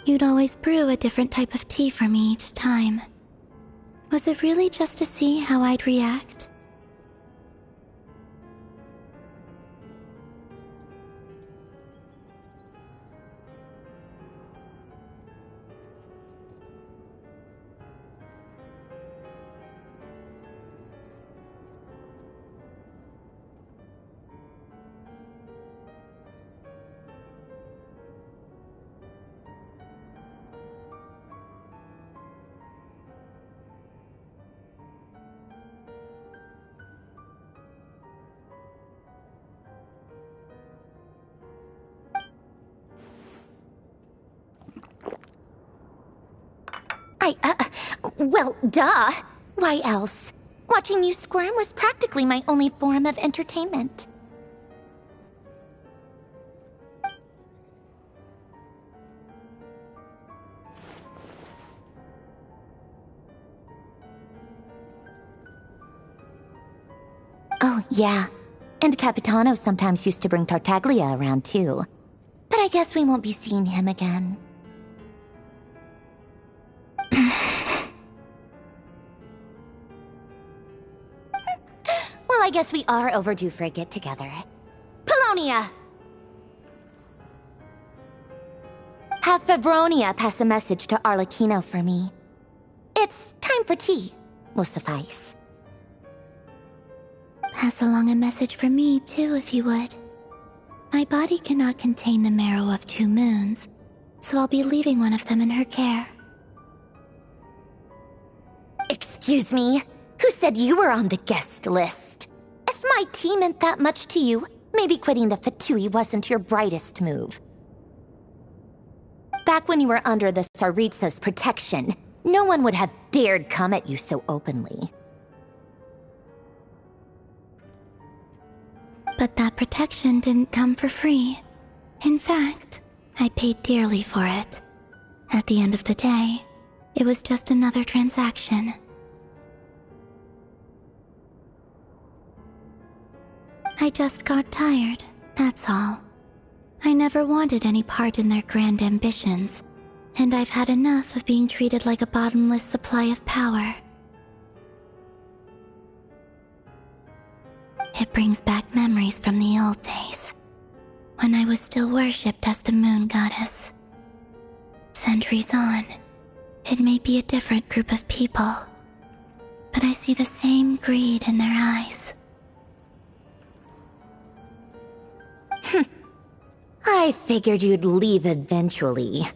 Speaker 9: You'd always brew a different type of tea for me each time. Was it really just to see how I'd react?
Speaker 13: Well, duh. Why else? Watching you squirm was practically my only form of entertainment. Oh, yeah. And Capitano sometimes used to bring Tartaglia around, too. But I guess we won't be seeing him again. Well, I guess we are overdue for a get-together. Polonia! Have Fevronia pass a message to Arlecchino for me. It's time for tea. Will suffice.
Speaker 9: Pass along a message for me, too, if you would. My body cannot contain the marrow of 2 moons, so I'll be leaving one of them in her care.
Speaker 13: Excuse me? Who said you were on the guest list? If my tea meant that much to you, maybe quitting the Fatui wasn't your brightest move. Back when you were under the Tsaritsa's protection, no one would have dared come at you so openly.
Speaker 9: But that protection didn't come for free. In fact, I paid dearly for it. At the end of the day, it was just another transaction. I just got tired, that's all. I never wanted any part in their grand ambitions, and I've had enough of being treated like a bottomless supply of power. It brings back memories from the old days, when I was still worshipped as the moon goddess. Centuries on, it may be a different group of people, but I see the same greed in their eyes.
Speaker 13: I figured you'd leave eventually.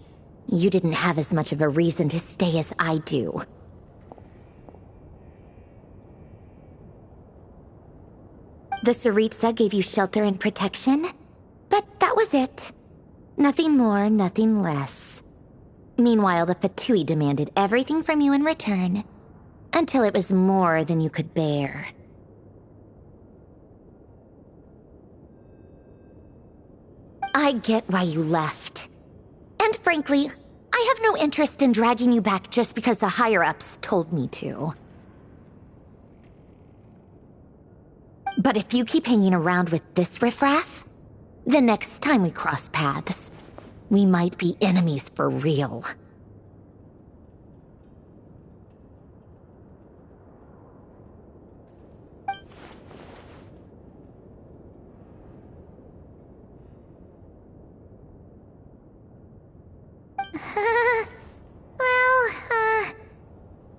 Speaker 13: You didn't have as much of a reason to stay as I do. The Tsaritsa gave you shelter and protection, but that was it. Nothing more, nothing less. Meanwhile, the Fatui demanded everything from you in return, until it was more than you could bear. I get why you left. And frankly, I have no interest in dragging you back just because the higher-ups told me to. But if you keep hanging around with this riffraff, the next time we cross paths, we might be enemies for real.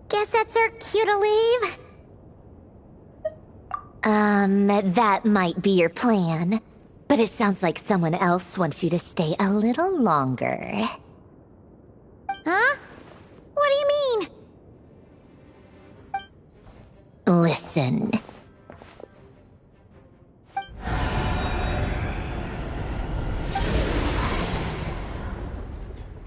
Speaker 1: Guess that's our cue to leave.
Speaker 13: That might be your plan. But it sounds like someone else wants you to stay a little longer.
Speaker 1: Huh? What do you mean?
Speaker 13: Listen.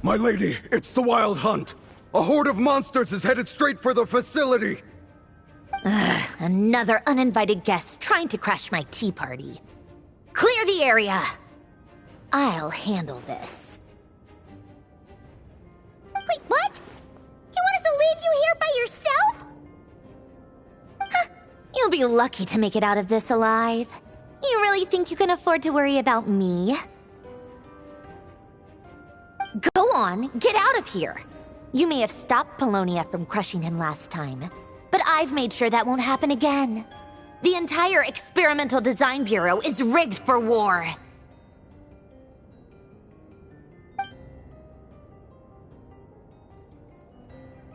Speaker 8: My lady, it's the Wild Hunt. A horde of monsters is headed straight for the facility.
Speaker 13: Another uninvited guest trying to crash my tea party. Clear the area! I'll handle this.
Speaker 1: Wait, what? You want us to leave you here by yourself?
Speaker 13: Huh. You'll be lucky to make it out of this alive. You really think you can afford to worry about me? Go on, get out of here! You may have stopped Polonia from crushing him last time, but I've made sure that won't happen again. The entire Experimental Design Bureau is rigged for war.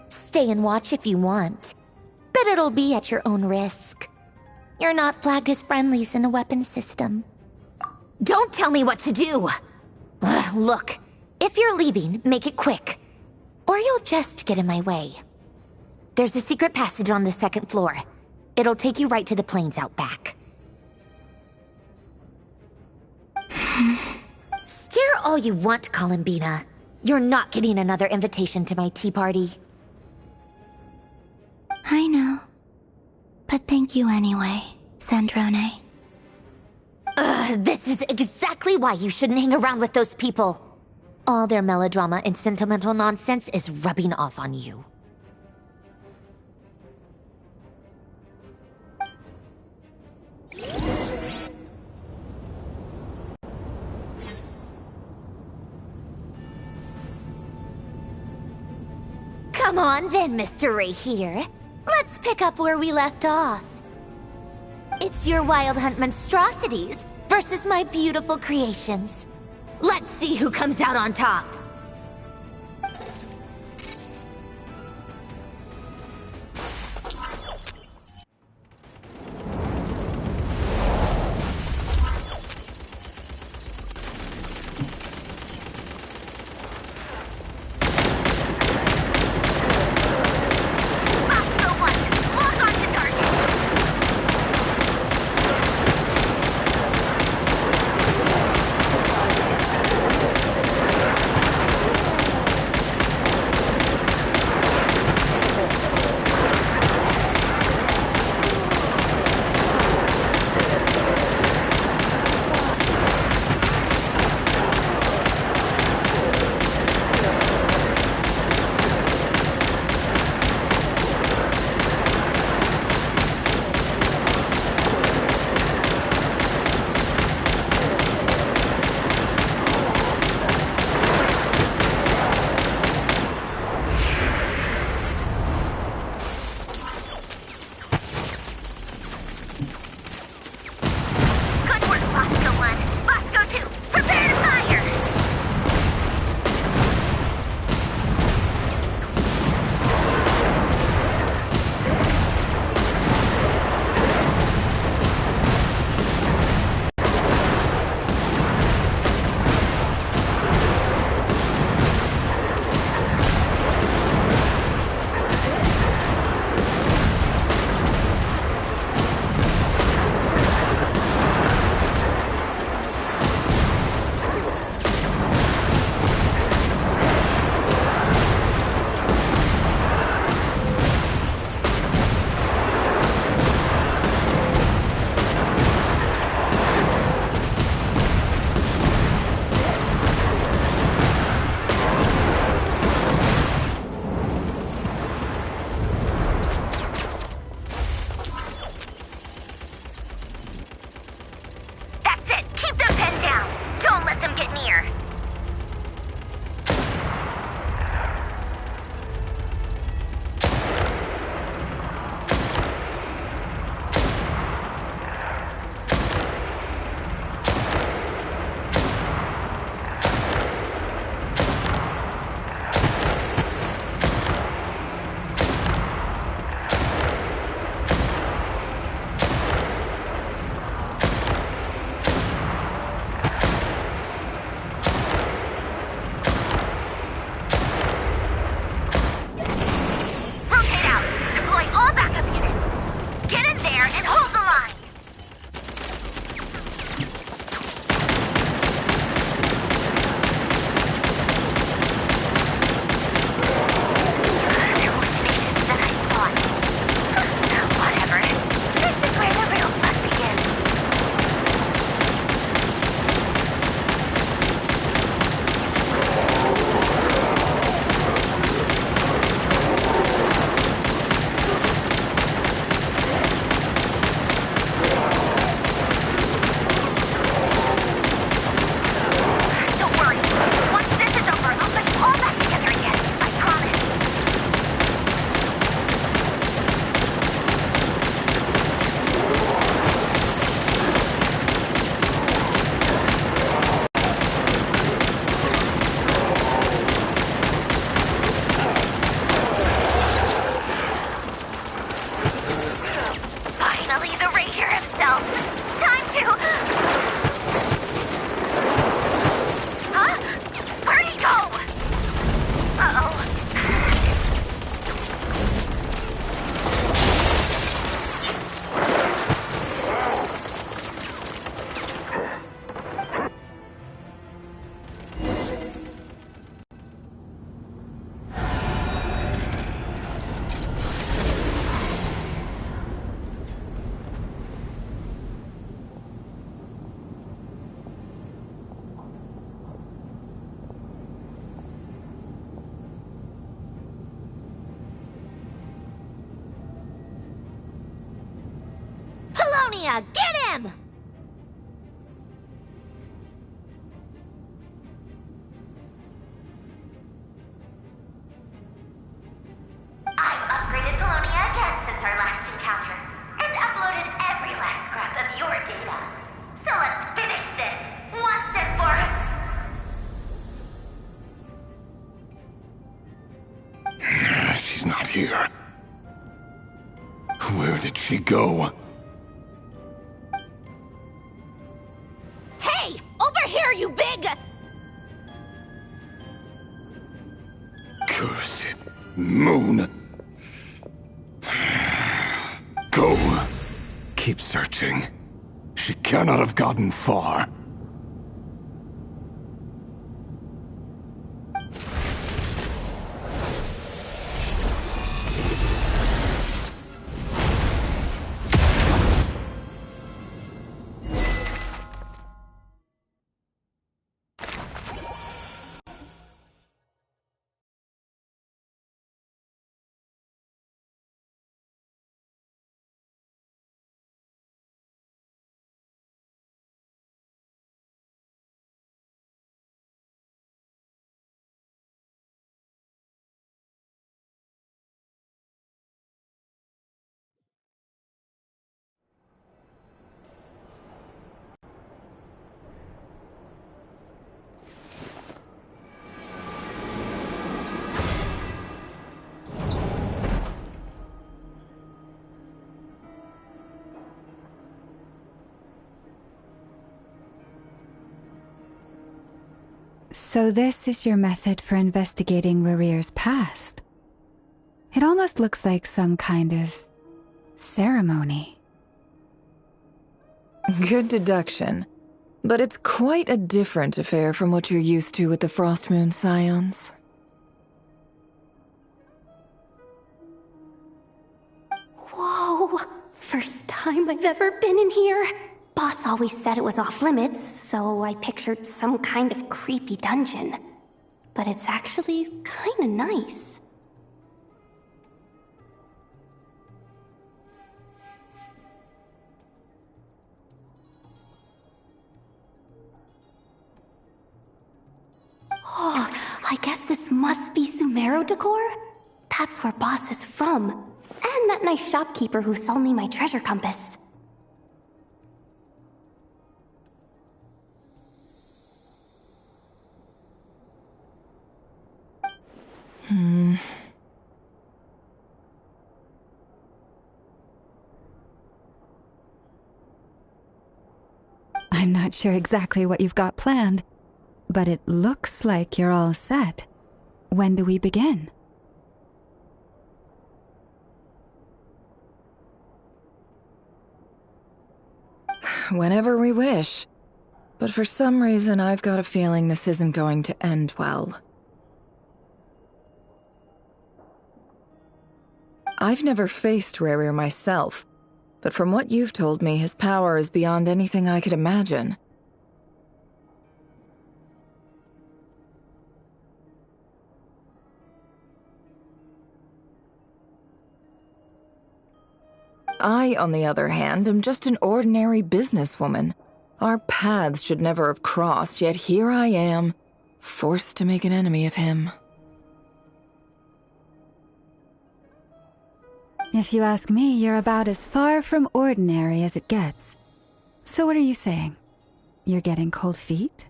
Speaker 13: Stay and watch if you want, but it'll be at your own risk. You're not flagged as friendlies in a weapons system. Don't tell me what to do! Look, if you're leaving, make it quick, or you'll just get in my way. There's a secret passage on the second floor. It'll take you right to the plains out back. Stare all you want, Colombina. You're not getting another invitation to my tea party.
Speaker 9: I know. But thank you anyway, Sandrone.
Speaker 13: This is exactly why you shouldn't hang around with those people. All their melodrama and sentimental nonsense is rubbing off on you. Come on then, Mr. Ray here. Let's pick up where we left off. It's your Wild Hunt monstrosities versus my beautiful creations. Let's see who comes out on top.
Speaker 6: Colonia! Get him!
Speaker 14: I've upgraded Colonia again since our last encounter, and uploaded every last scrap of your data. So let's finish this, once and for...
Speaker 8: She's not here. Where did she go?
Speaker 6: Hey! Over here, you big...
Speaker 8: Cursed moon. Go. Keep searching. She cannot have gotten far.
Speaker 4: So this is your method for investigating rrerir's past. It almost looks like some kind of ceremony.
Speaker 11: Good deduction. But it's quite a different affair from what you're used to with the Frost Moon Scions.
Speaker 2: Whoa! First time I've ever been in here. Boss always said it was off limits, so I pictured some kind of creepy dungeon. But it's actually kinda nice. Oh, I guess this must be Sumero decor? That's where Boss is from. And that nice shopkeeper who sold me my treasure compass.
Speaker 4: I'm not sure exactly what you've got planned, but it looks like you're all set. When do we begin?
Speaker 11: Whenever we wish. But for some reason, I've got a feeling this isn't going to end well. I've never faced rrerir myself, but from what you've told me, his power is beyond anything I could imagine. I, on the other hand, am just an ordinary businesswoman. Our paths should never have crossed, yet here I am, forced to make an enemy of him.
Speaker 4: If you ask me, you're about as far from ordinary as it gets. So what are you saying? You're getting cold feet?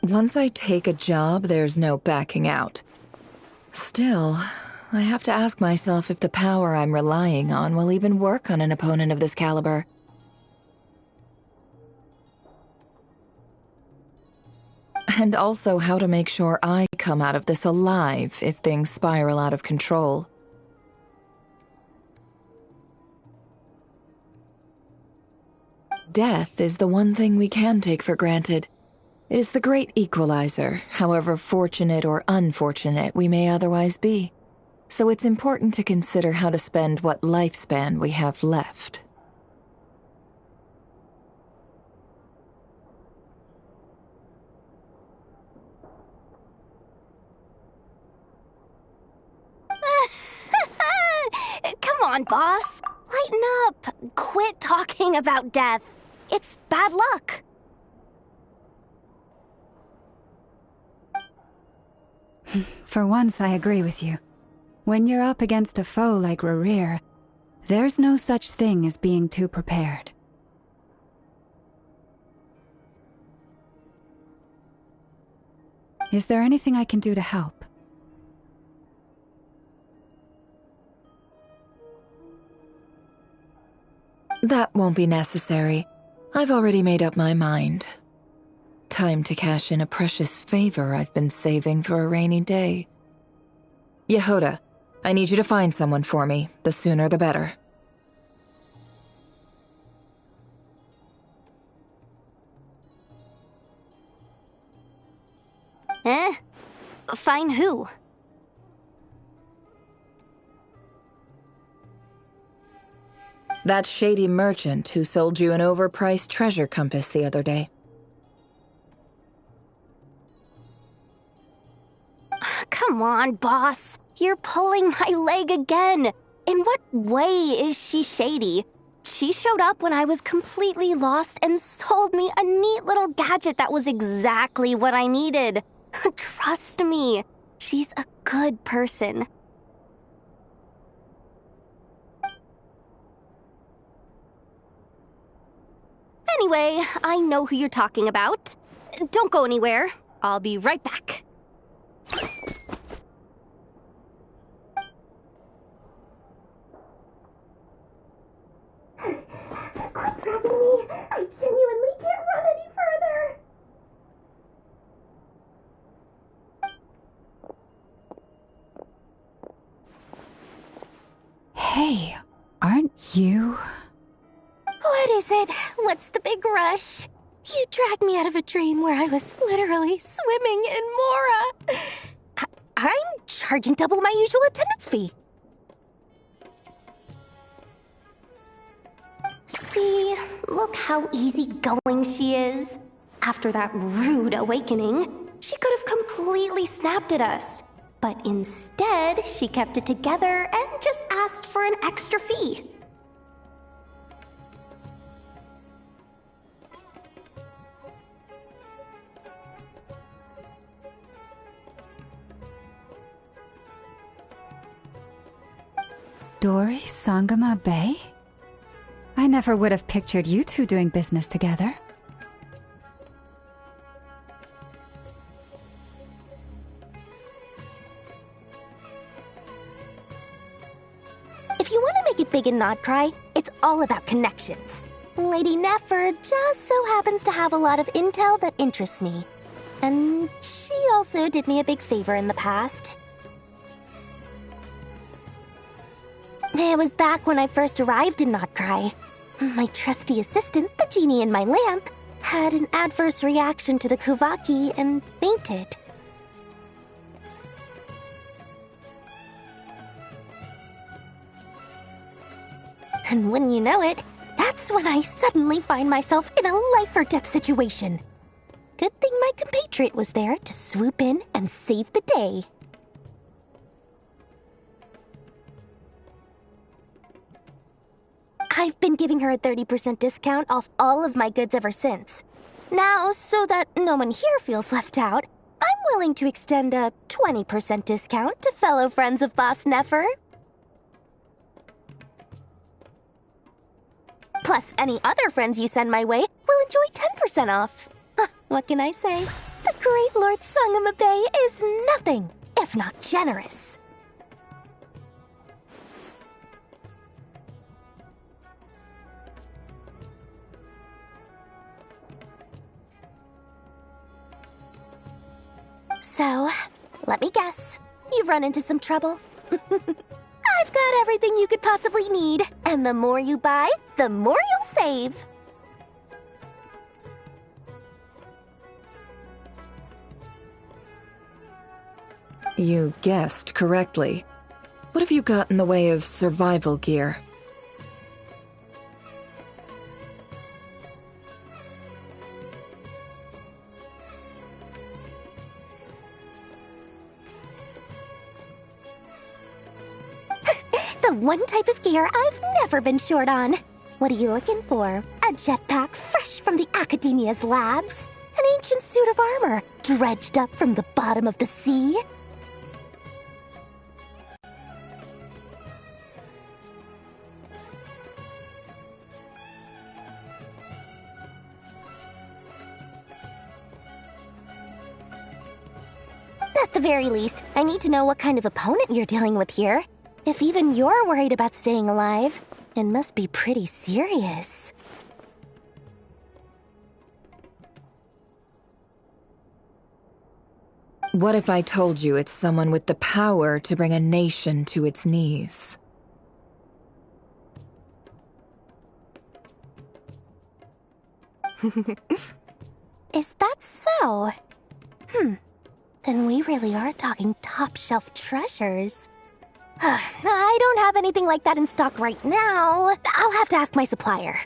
Speaker 11: Once I take a job, there's no backing out. Still, I have to ask myself if the power I'm relying on will even work on an opponent of this caliber. And also how to make sure I come out of this alive if things spiral out of control. Death is the one thing we can take for granted. It is the great equalizer, however fortunate or unfortunate we may otherwise be. So it's important to consider how to spend what lifespan we have left.
Speaker 2: Come on, boss. Lighten up. Quit talking about death. It's bad luck.
Speaker 4: For once, I agree with you. When you're up against a foe like Rrerin, there's no such thing as being too prepared. Is there anything I can do to help?
Speaker 11: That won't be necessary. I've already made up my mind. Time to cash in a precious favor I've been saving for a rainy day. Yehoda, I need you to find someone for me. The sooner the better.
Speaker 2: Find who?
Speaker 11: That shady merchant who sold you an overpriced treasure compass the other day.
Speaker 2: Come on, boss. You're pulling my leg again. In what way is she shady? She showed up when I was completely lost and sold me a neat little gadget that was exactly what I needed. Trust me, she's a good person. Anyway, I know who you're talking about. Don't go anywhere. I'll be right back.
Speaker 1: Quit grabbing me! I genuinely can't run any further!
Speaker 4: Hey, aren't you?
Speaker 2: What is it? What's the big rush? You dragged me out of a dream where I was literally swimming in Mora. I'm charging double my usual attendance fee. See, look how easygoing she is. After that rude awakening, she could have completely snapped at us. But instead, she kept it together and just asked for an extra fee.
Speaker 4: Dori Sangama Bay? I never would have pictured you two doing business together.
Speaker 2: If you want to make it big and not cry, it's all about connections. Lady Nefer just so happens to have a lot of intel that interests me. And she also did me a big favor in the past. It was back when I first arrived in Notcry. My trusty assistant, the genie in my lamp, had an adverse reaction to the Kuvaki and fainted. And wouldn't you know it, that's when I suddenly find myself in a life-or-death situation. Good thing my compatriot was there to swoop in and save the day. I've been giving her a 30% discount off all of my goods ever since. Now, so that no one here feels left out, I'm willing to extend a 20% discount to fellow friends of Boss Nefer. Plus, any other friends you send my way will enjoy 10% off. What can I say? The great Lord Sangama Bay is nothing if not generous. So, let me guess. You've run into some trouble. I've got everything you could possibly need, and the more you buy, the more you'll save.
Speaker 11: You guessed correctly. What have you got in the way of survival gear?
Speaker 13: The one type of gear I've never been short on. What are you looking for? A jetpack fresh from the Academia's labs? An ancient suit of armor dredged up from the bottom of the sea? At the very least, I need to know what kind of opponent you're dealing with here. If even you're worried about staying alive, it must be pretty serious.
Speaker 11: What if I told you it's someone with the power to bring a nation to its knees?
Speaker 13: Is that so? Then we really are talking top-shelf treasures. I don't have anything like that in stock right now. I'll have to ask my supplier.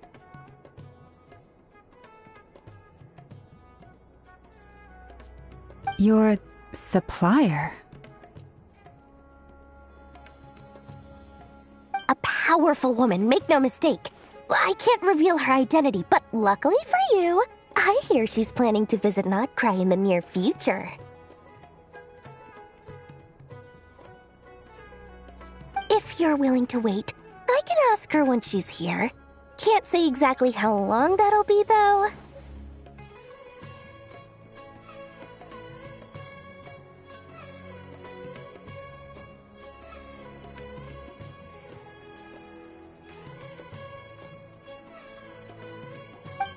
Speaker 4: Your supplier?
Speaker 13: A powerful woman, make no mistake. I can't reveal her identity, but luckily for you, I hear she's planning to visit Notcry in the near future. If you're willing to wait, I can ask her when she's here. Can't say exactly how long that'll be, though.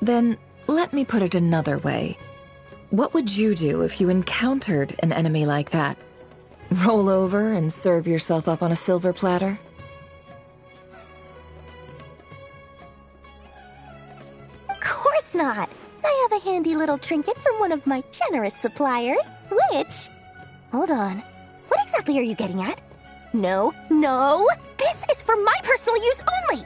Speaker 11: Then, let me put it another way. What would you do if you encountered an enemy like that? Roll over and serve yourself up on a silver platter?
Speaker 13: Of course not! I have a handy little trinket from one of my generous suppliers, which... Hold on. What exactly are you getting at? No, no! This is for my personal use only!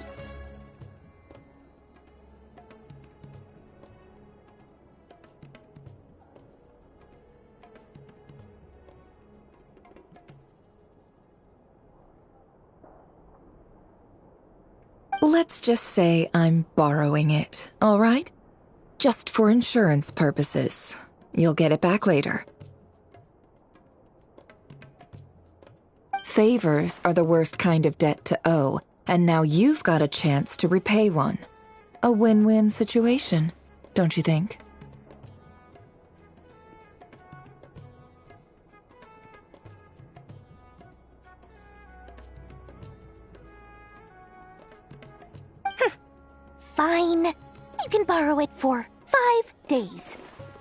Speaker 11: Let's just say I'm borrowing it, all right? Just for insurance purposes. You'll get it back later. Favors are the worst kind of debt to owe, and now you've got a chance to repay one. A win-win situation, don't you think?
Speaker 13: Fine. You can borrow it for 5 days.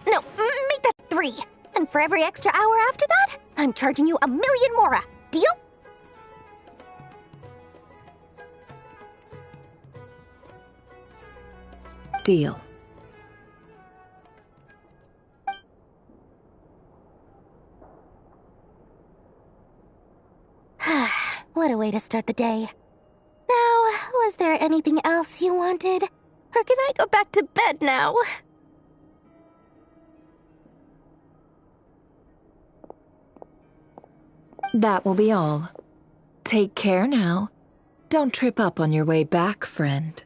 Speaker 13: No, make that 3. And for every extra hour after that, I'm charging you 1,000,000 mora. Deal?
Speaker 11: Deal.
Speaker 13: What a way to start the day. Now, was there anything else you wanted? Or can I go back to bed now?
Speaker 11: That will be all. Take care now. Don't trip up on your way back, friend.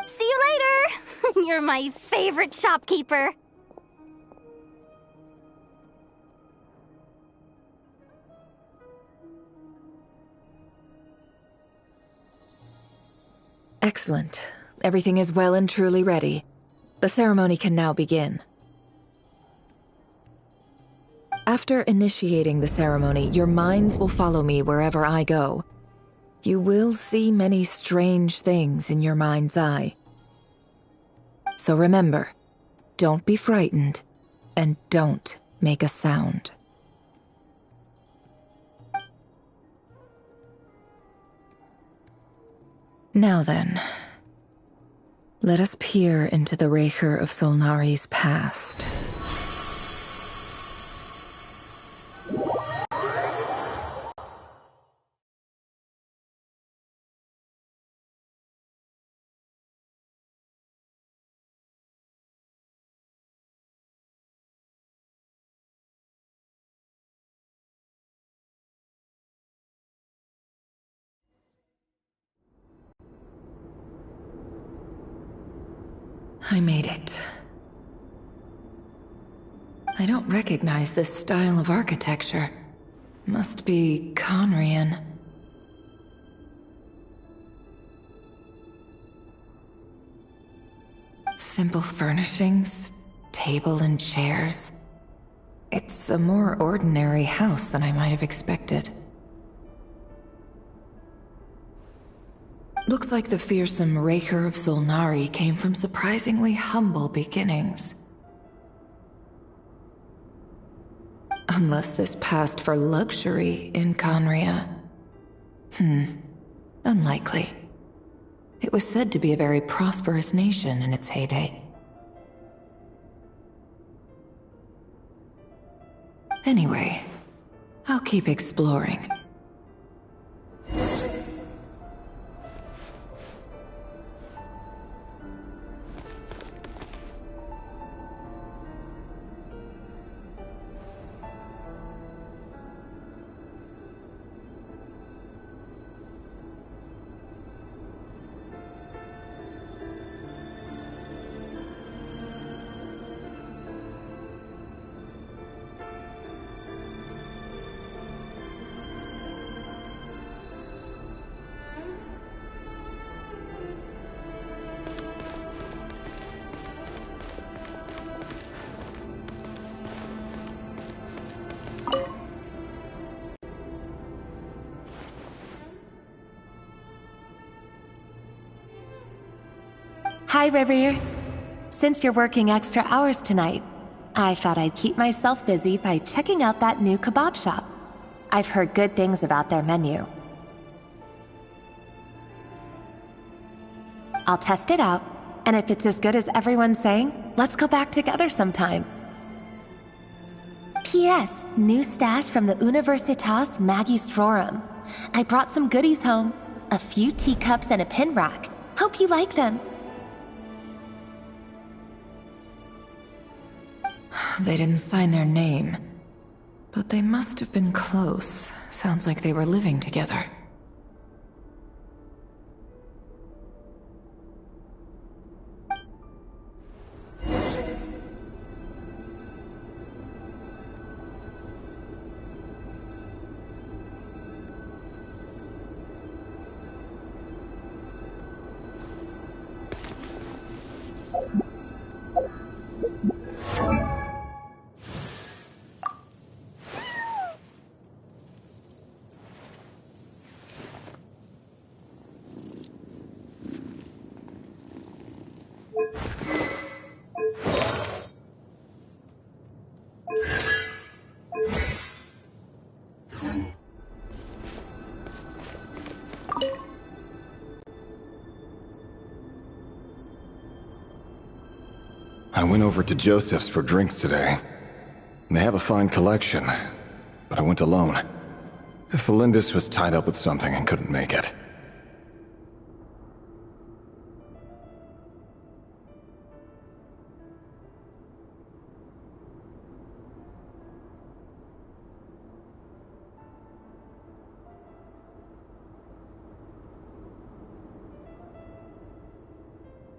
Speaker 13: See you later! You're my favorite shopkeeper.
Speaker 11: Excellent. Everything is well and truly ready. The ceremony can now begin. After initiating the ceremony, your minds will follow me wherever I go. You will see many strange things in your mind's eye. So remember, don't be frightened, and don't make a sound. Now then, let us peer into the Rrerin of Solnari's past. I made it. I don't recognize this style of architecture. Must be Conrian. Simple furnishings, table and chairs. It's a more ordinary house than I might have expected. Looks like the fearsome Raker of Zolnari came from surprisingly humble beginnings. Unless this passed for luxury in Conria. Unlikely. It was said to be a very prosperous nation in its heyday. Anyway, I'll keep exploring.
Speaker 15: Hi, rrerin. Since you're working extra hours tonight, I thought I'd keep myself busy by checking out that new kebab shop. I've heard good things about their menu. I'll test it out, and if it's as good as everyone's saying, let's go back together sometime. P.S. New stash from the Universitas Magistrorum. I brought some goodies home. A few teacups and a pin rack. Hope you like them.
Speaker 11: They didn't sign their name, but they must have been close. Sounds like they were living together.
Speaker 16: I went over to Joseph's for drinks today. They have a fine collection, but I went alone. Felindis was tied up with something and couldn't make it.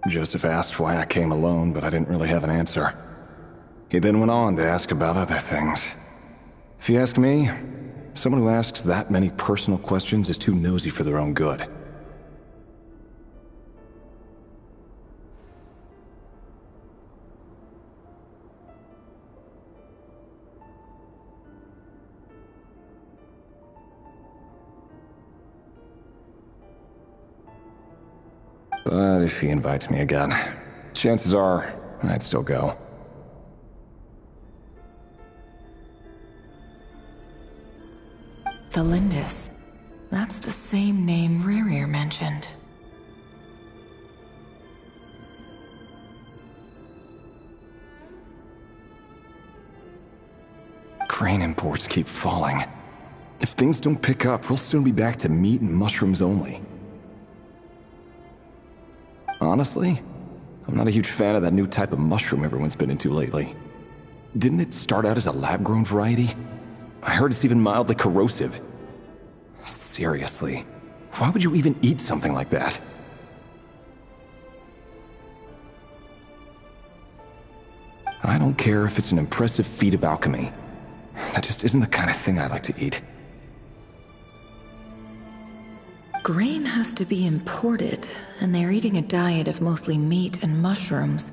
Speaker 16: Joseph asked why I came alone, but I didn't really have an answer. He then went on to ask about other things. If you ask me, someone who asks that many personal questions is too nosy for their own good. But if he invites me again, chances are I'd still go.
Speaker 11: Felindis. That's the same name rrerin mentioned.
Speaker 16: Grain imports keep falling. If things don't pick up, we'll soon be back to meat and mushrooms only. Honestly, I'm not a huge fan of that new type of mushroom everyone's been into lately. Didn't it start out as a lab-grown variety? I heard it's even mildly corrosive. Seriously, why would you even eat something like that? I don't care if it's an impressive feat of alchemy. That just isn't the kind of thing I like to eat.
Speaker 11: Grain has to be imported, and they're eating a diet of mostly meat and mushrooms.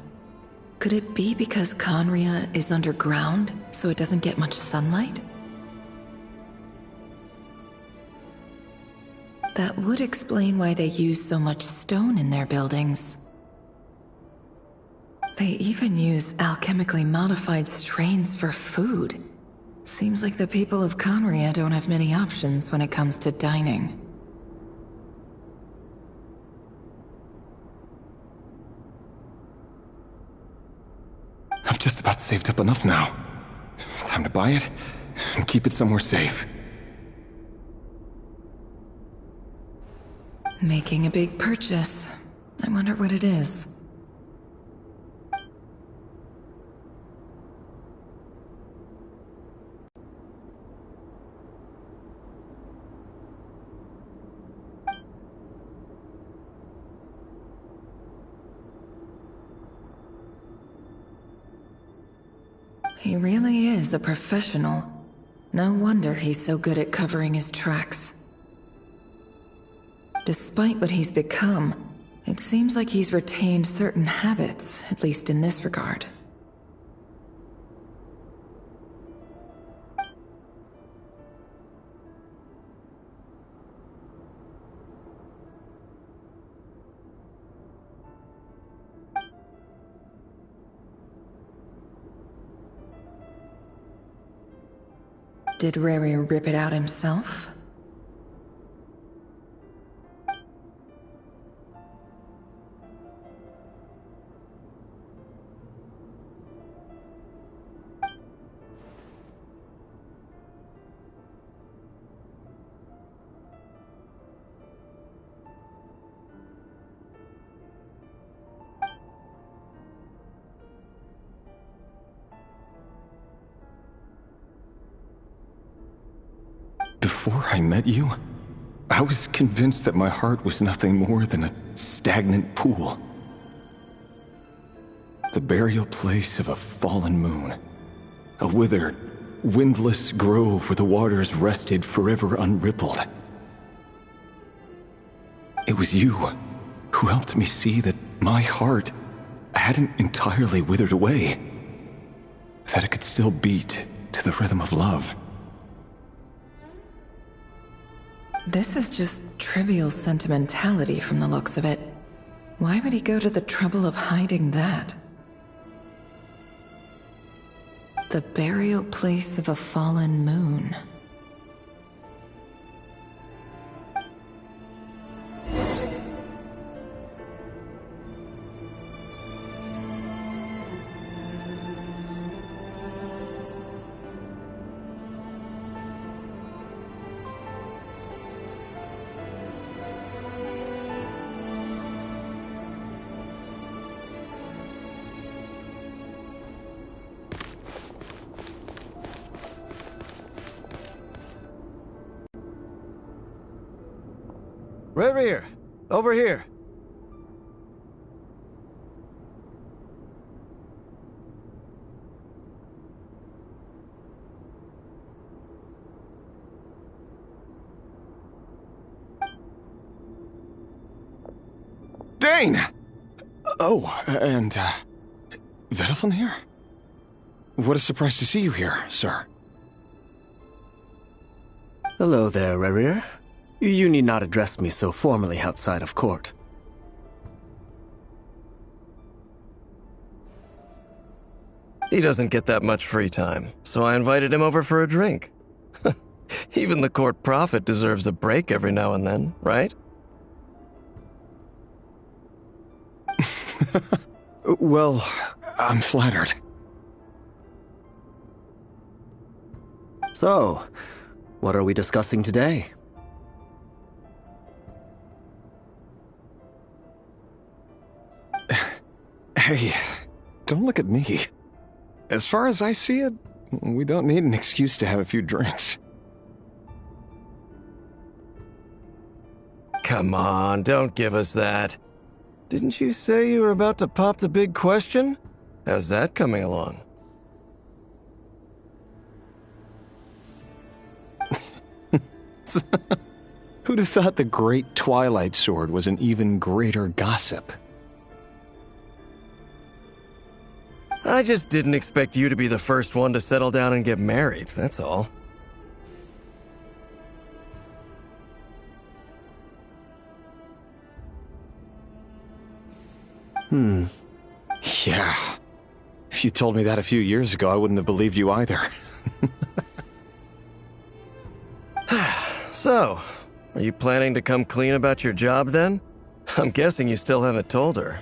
Speaker 11: Could it be because Conria is underground, so it doesn't get much sunlight? That would explain why they use so much stone in their buildings. They even use alchemically modified strains for food. Seems like the people of Conria don't have many options when it comes to dining.
Speaker 16: I've just about saved up enough now. Time to buy it and keep it somewhere safe.
Speaker 11: Making a big purchase. I wonder what it is. He really is a professional. No wonder he's so good at covering his tracks. Despite what he's become, it seems like he's retained certain habits, at least in this regard. Did rrerin rip it out himself?
Speaker 16: Before I met you, I was convinced that my heart was nothing more than a stagnant pool. The burial place of a fallen moon. A withered, windless grove where the waters rested forever unrippled. It was you who helped me see that my heart hadn't entirely withered away. That it could still beat to the rhythm of love.
Speaker 11: This is just trivial sentimentality from the looks of it. Why would he go to the trouble of hiding that? The burial place of a fallen moon.
Speaker 17: Rrerin, over here.
Speaker 16: Dane! Oh, and, Vedelfin here? What a surprise to see you here, sir.
Speaker 18: Hello there, Rrerin. You need not address me so formally outside of court.
Speaker 17: He doesn't get that much free time, so I invited him over for a drink. Even the court prophet deserves a break every now and then, right?
Speaker 16: Well, I'm flattered.
Speaker 18: So, what are we discussing today?
Speaker 16: Hey, don't look at me. As far as I see it, we don't need an excuse to have a few drinks.
Speaker 17: Come on, don't give us that. Didn't you say you were about to pop the big question? How's that coming along?
Speaker 16: Who'd have thought the Great Twilight Sword was an even greater gossip?
Speaker 17: I just didn't expect you to be the first one to settle down and get married, that's all.
Speaker 16: Yeah. If you told me that a few years ago, I wouldn't have believed you either.
Speaker 17: So, are you planning to come clean about your job then? I'm guessing you still haven't told her.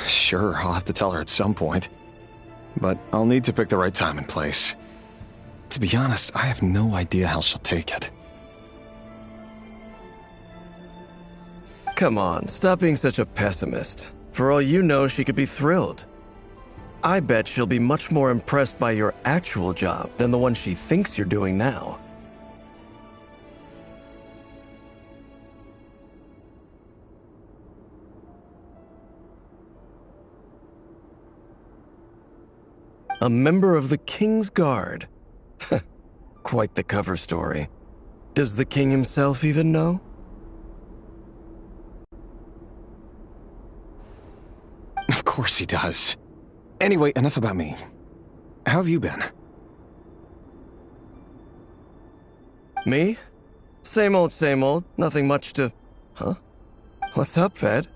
Speaker 16: Sure, I'll have to tell her at some point. But I'll need to pick the right time and place. To be honest, I have no idea how she'll take it.
Speaker 17: Come on, stop being such a pessimist. For all you know, she could be thrilled. I bet she'll be much more impressed by your actual job than the one she thinks you're doing now. A member of the King's Guard. Quite the cover story. Does the king himself even know?
Speaker 16: Of course he does. Anyway, enough about me. How have you been?
Speaker 17: Me? Same old, nothing much to... Huh? What's up, Ved?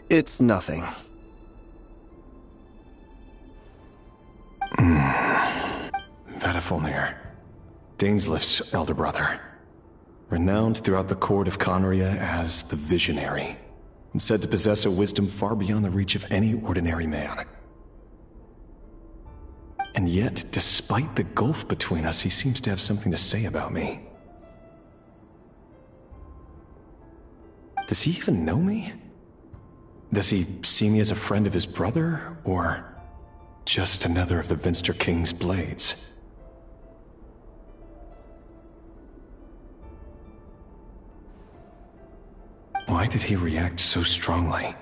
Speaker 18: It's nothing.
Speaker 16: Vedifulnir, Daneslif's elder brother. Renowned throughout the court of Conria as the Visionary, and said to possess a wisdom far beyond the reach of any ordinary man. And yet, despite the gulf between us, he seems to have something to say about me. Does he even know me? Does he see me as a friend of his brother, or just another of the Vinster King's blades? Why did he react so strongly?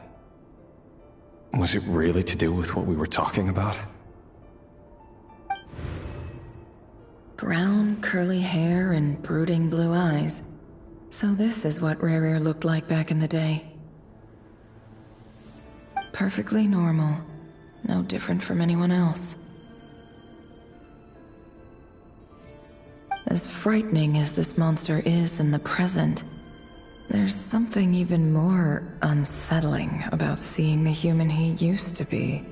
Speaker 16: Was it really to do with what we were talking about?
Speaker 11: Brown, curly hair and brooding blue eyes. So this is what rrerin looked like back in the day. Perfectly normal. No different from anyone else. As frightening as this monster is in the present, there's something even more unsettling about seeing the human he used to be.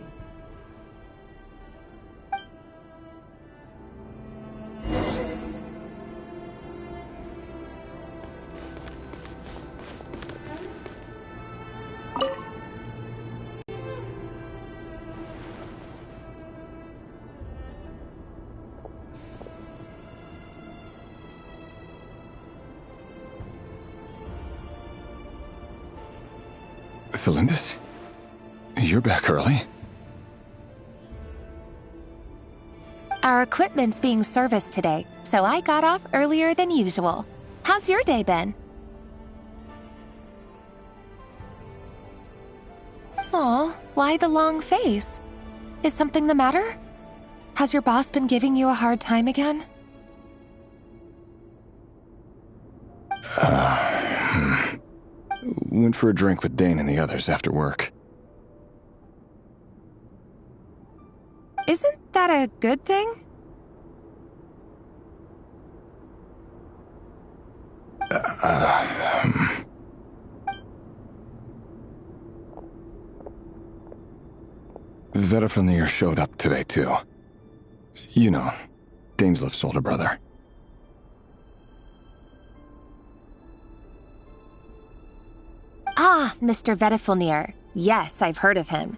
Speaker 16: Felindis? You're back early?
Speaker 15: Our equipment's being serviced today, so I got off earlier than usual. How's your day been? Aw, why the long face? Is something the matter? Has your boss been giving you a hard time again?
Speaker 16: Went for a drink with Dane and the others after work.
Speaker 15: Isn't that a good thing?
Speaker 16: Vedifulnir showed up today, too. You know, Daneslif's older brother.
Speaker 15: Ah, Mr. Vedifulnir. Yes, I've heard of him.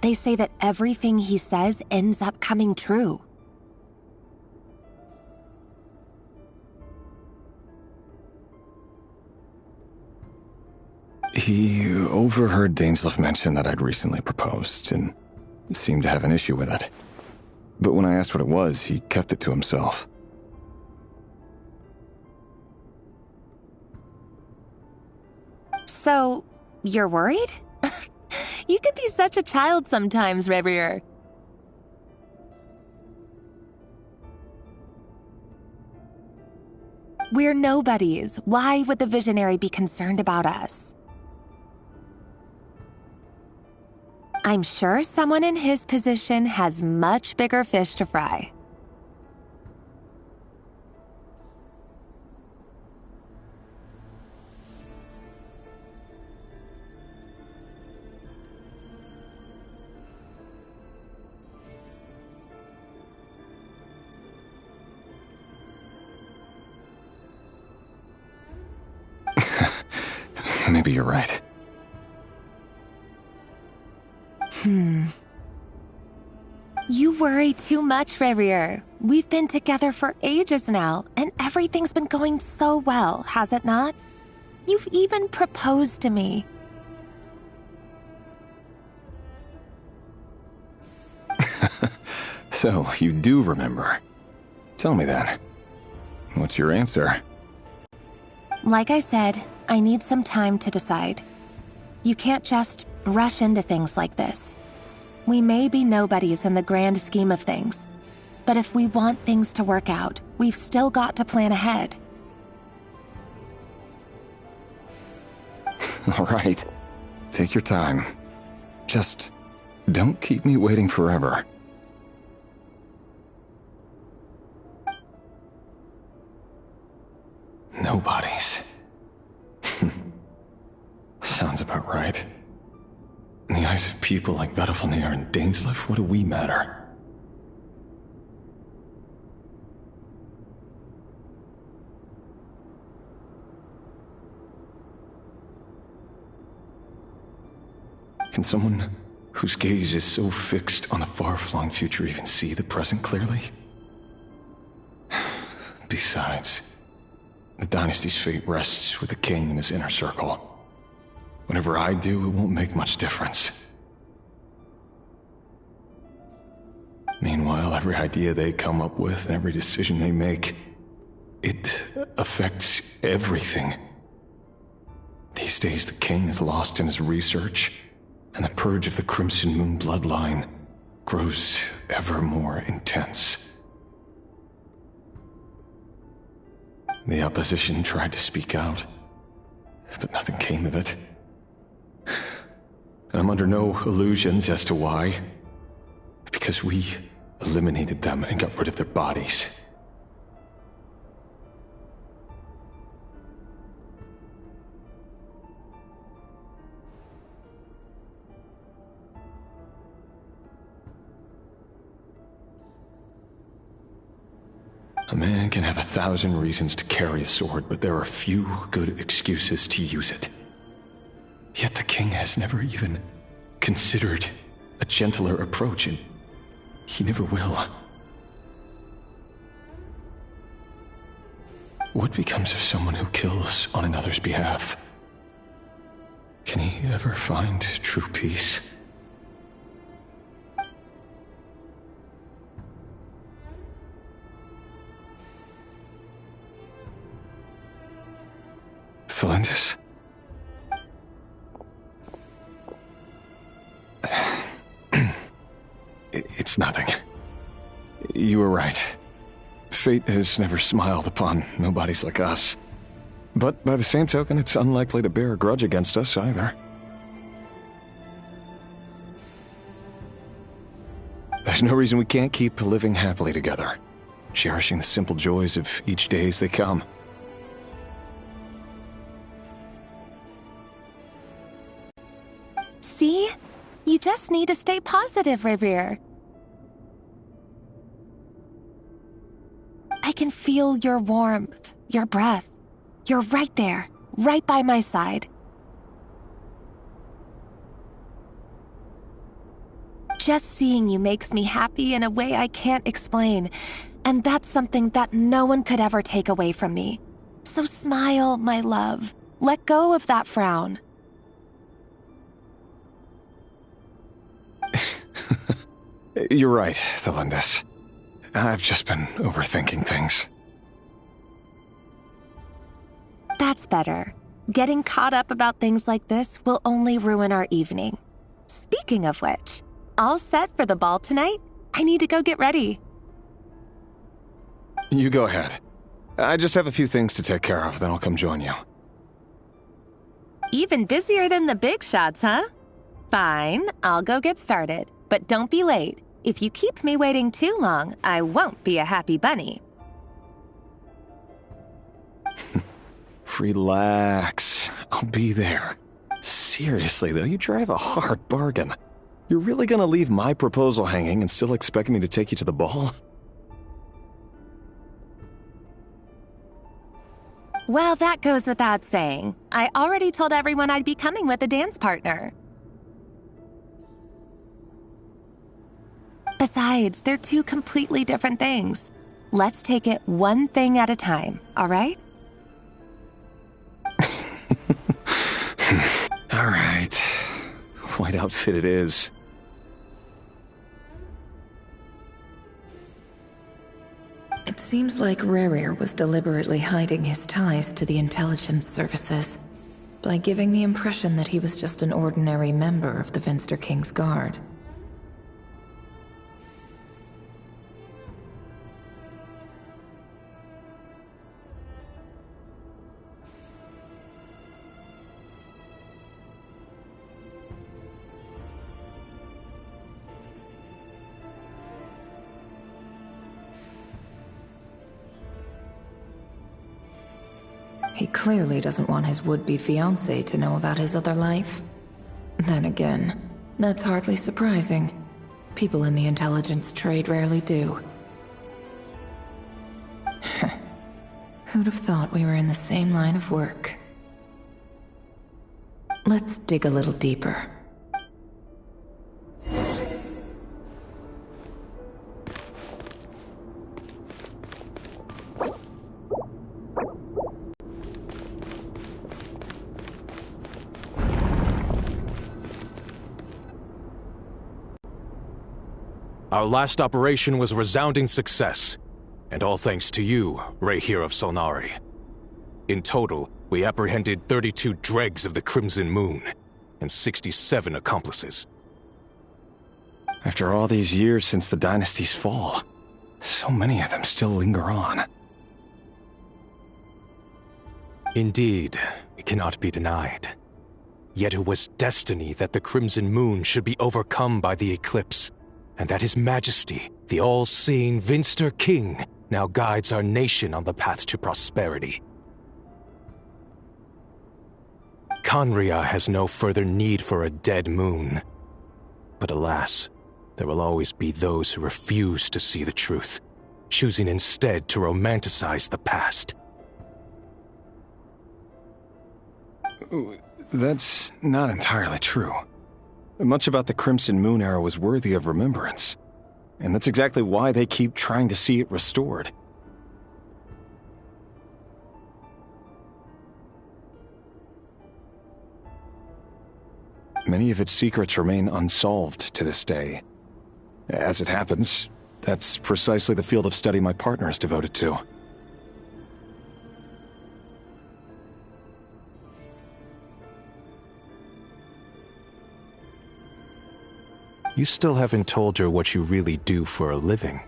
Speaker 15: They say that everything he says ends up coming true.
Speaker 16: He overheard Daneslif mention that I'd recently proposed, and seemed to have an issue with it. But when I asked what it was, he kept it to himself.
Speaker 15: So, You're worried? You can be such a child sometimes, rrerin. We're nobodies. Why would the visionary be concerned about us? I'm sure someone in his position has much bigger fish to fry.
Speaker 16: Maybe you're right.
Speaker 15: You worry too much, rrerin. We've been together for ages now, and everything's been going so well, has it not? You've even proposed to me.
Speaker 16: So, you do remember. Tell me then. What's your answer?
Speaker 15: Like I said, I need some time to decide. You can't just rush into things like this. We may be nobodies in the grand scheme of things, but if we want things to work out, we've still got to plan ahead.
Speaker 16: All right. Take your time. Just don't keep me waiting forever. Nobodies. Sounds about right. In the eyes of people like Vedalfnir and Dainsleif, what do we matter? Can someone whose gaze is so fixed on a far-flung future even see the present clearly? Besides, the dynasty's fate rests with the king and his inner circle. Whatever I do, it won't make much difference. Meanwhile, every idea they come up with and every decision they make, it affects everything. These days, the king is lost in his research, and the purge of the Crimson Moon bloodline grows ever more intense. The opposition tried to speak out, but nothing came of it. And I'm under no illusions as to why. Because we eliminated them and got rid of their bodies. A man can have 1,000 reasons to carry a sword, but there are few good excuses to use it. Yet the king has never even considered a gentler approach, and he never will. What becomes of someone who kills on another's behalf? Can he ever find true peace? Thelindis? It's nothing. You were right. Fate has never smiled upon nobodies like us. But by the same token, it's unlikely to bear a grudge against us either. There's no reason we can't keep living happily together, cherishing the simple joys of each day as they come.
Speaker 15: See? You just need to stay positive, rrerin. I can feel your warmth, your breath. You're right there, right by my side. Just seeing you makes me happy in a way I can't explain, and that's something that no one could ever take away from me. So smile, my love. Let go of that frown.
Speaker 16: You're right, Thelindis. I've just been overthinking things.
Speaker 15: That's better. Getting caught up about things like this will only ruin our evening. Speaking of which, all set for the ball tonight? I need to go get ready.
Speaker 16: You go ahead. I just have a few things to take care of, then I'll come join you.
Speaker 15: Even busier than the big shots, huh? Fine, I'll go get started. But don't be late. If you keep me waiting too long, I won't be a happy bunny.
Speaker 16: Relax. I'll be there. Seriously, though, you drive a hard bargain. You're really gonna leave my proposal hanging and still expect me to take you to the ball?
Speaker 15: Well, that goes without saying. I already told everyone I'd be coming with a dance partner. Besides, they're two completely different things. Let's take it one thing at a time, all right?
Speaker 16: All right. White outfit it is.
Speaker 11: It seems like rrerin was deliberately hiding his ties to the intelligence services by giving the impression that he was just an ordinary member of the Venster King's Guard. He clearly doesn't want his would-be fiancée to know about his other life. Then again, that's hardly surprising. People in the intelligence trade rarely do. Who'd have thought we were in the same line of work? Let's dig a little deeper.
Speaker 3: Our last operation was a resounding success, and all thanks to you, Ray here of Solnari. In total, we apprehended 32 dregs of the Crimson Moon, and 67 accomplices.
Speaker 16: After all these years since the dynasty's fall, so many of them still linger on.
Speaker 3: Indeed, it cannot be denied. Yet it was destiny that the Crimson Moon should be overcome by the eclipse, and that His Majesty, the all-seeing Venster King, now guides our nation on the path to prosperity. Conria has no further need for a dead moon. But alas, there will always be those who refuse to see the truth, choosing instead to romanticize the past.
Speaker 16: That's not entirely true. Much about the Crimson Moon era was worthy of remembrance, and that's exactly why they keep trying to see it restored. Many of its secrets remain unsolved to this day. As it happens, that's precisely the field of study my partner is devoted to.
Speaker 3: You still haven't told her what you really do for a living.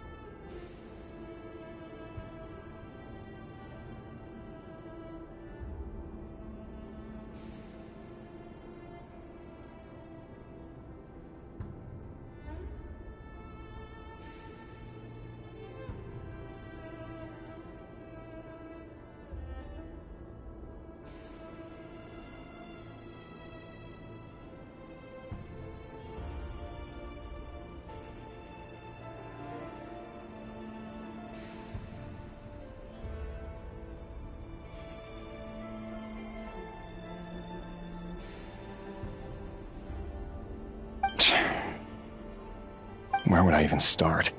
Speaker 16: Where would I even start?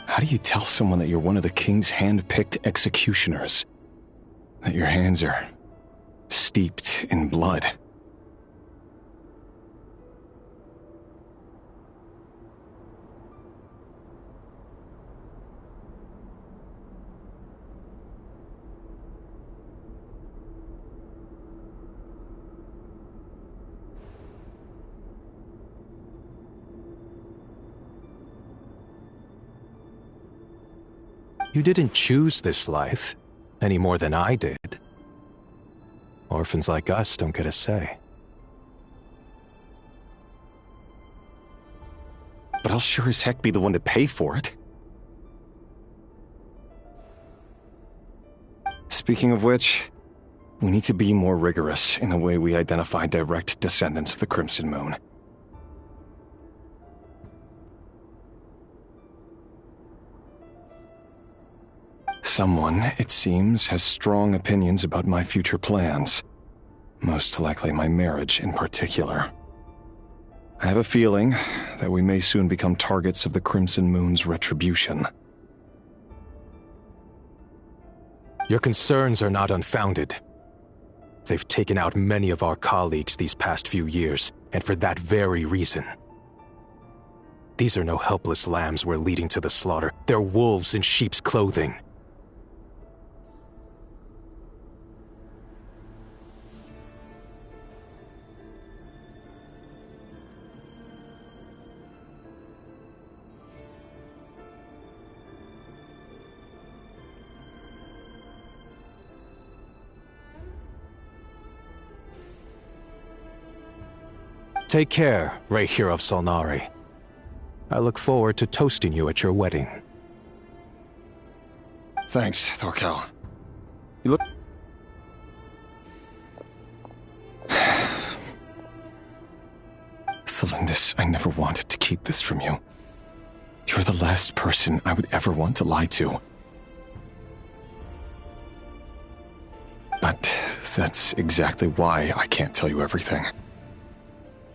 Speaker 16: How do you tell someone that you're one of the king's hand-picked executioners? That your hands are steeped in blood?
Speaker 3: You didn't choose this life, any more than I did. Orphans like us don't get a say.
Speaker 16: But I'll sure as heck be the one to pay for it. Speaking of which, we need to be more rigorous in the way we identify direct descendants of the Crimson Moon. Someone, it seems, has strong opinions about my future plans. Most likely my marriage in particular. I have a feeling that we may soon become targets of the Crimson Moon's retribution.
Speaker 3: Your concerns are not unfounded. They've taken out many of our colleagues these past few years, and for that very reason. These are no helpless lambs we're leading to the slaughter. They're wolves in sheep's clothing. Take care, rrerin of Solnari. I look forward to toasting you at your wedding.
Speaker 16: Thanks, Thorkel. You look... Thelindis, I never wanted to keep this from you. You're the last person I would ever want to lie to. But that's exactly why I can't tell you everything.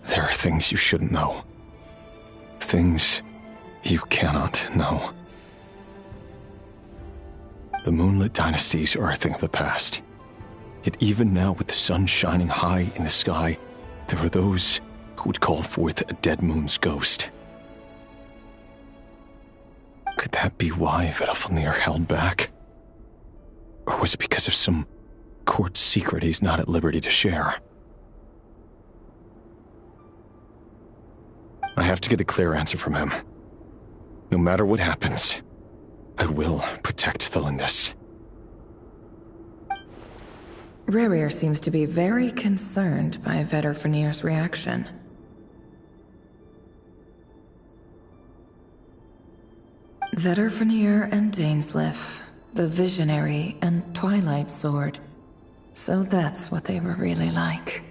Speaker 16: There are things you shouldn't know. Things you cannot know. The moonlit dynasties are a thing of the past. Yet even now, with the sun shining high in the sky, there are those who would call forth a dead moon's ghost. Could that be why Vedalfnir held back? Or was it because of some court secret he's not at liberty to share? I have to get a clear answer from him. No matter what happens, I will protect Thelindis.
Speaker 11: Rrerin seems to be very concerned by Vedalfnir's reaction. Vedalfnir and Dainsleif, the Visionary and Twilight Sword. So that's what they were really like.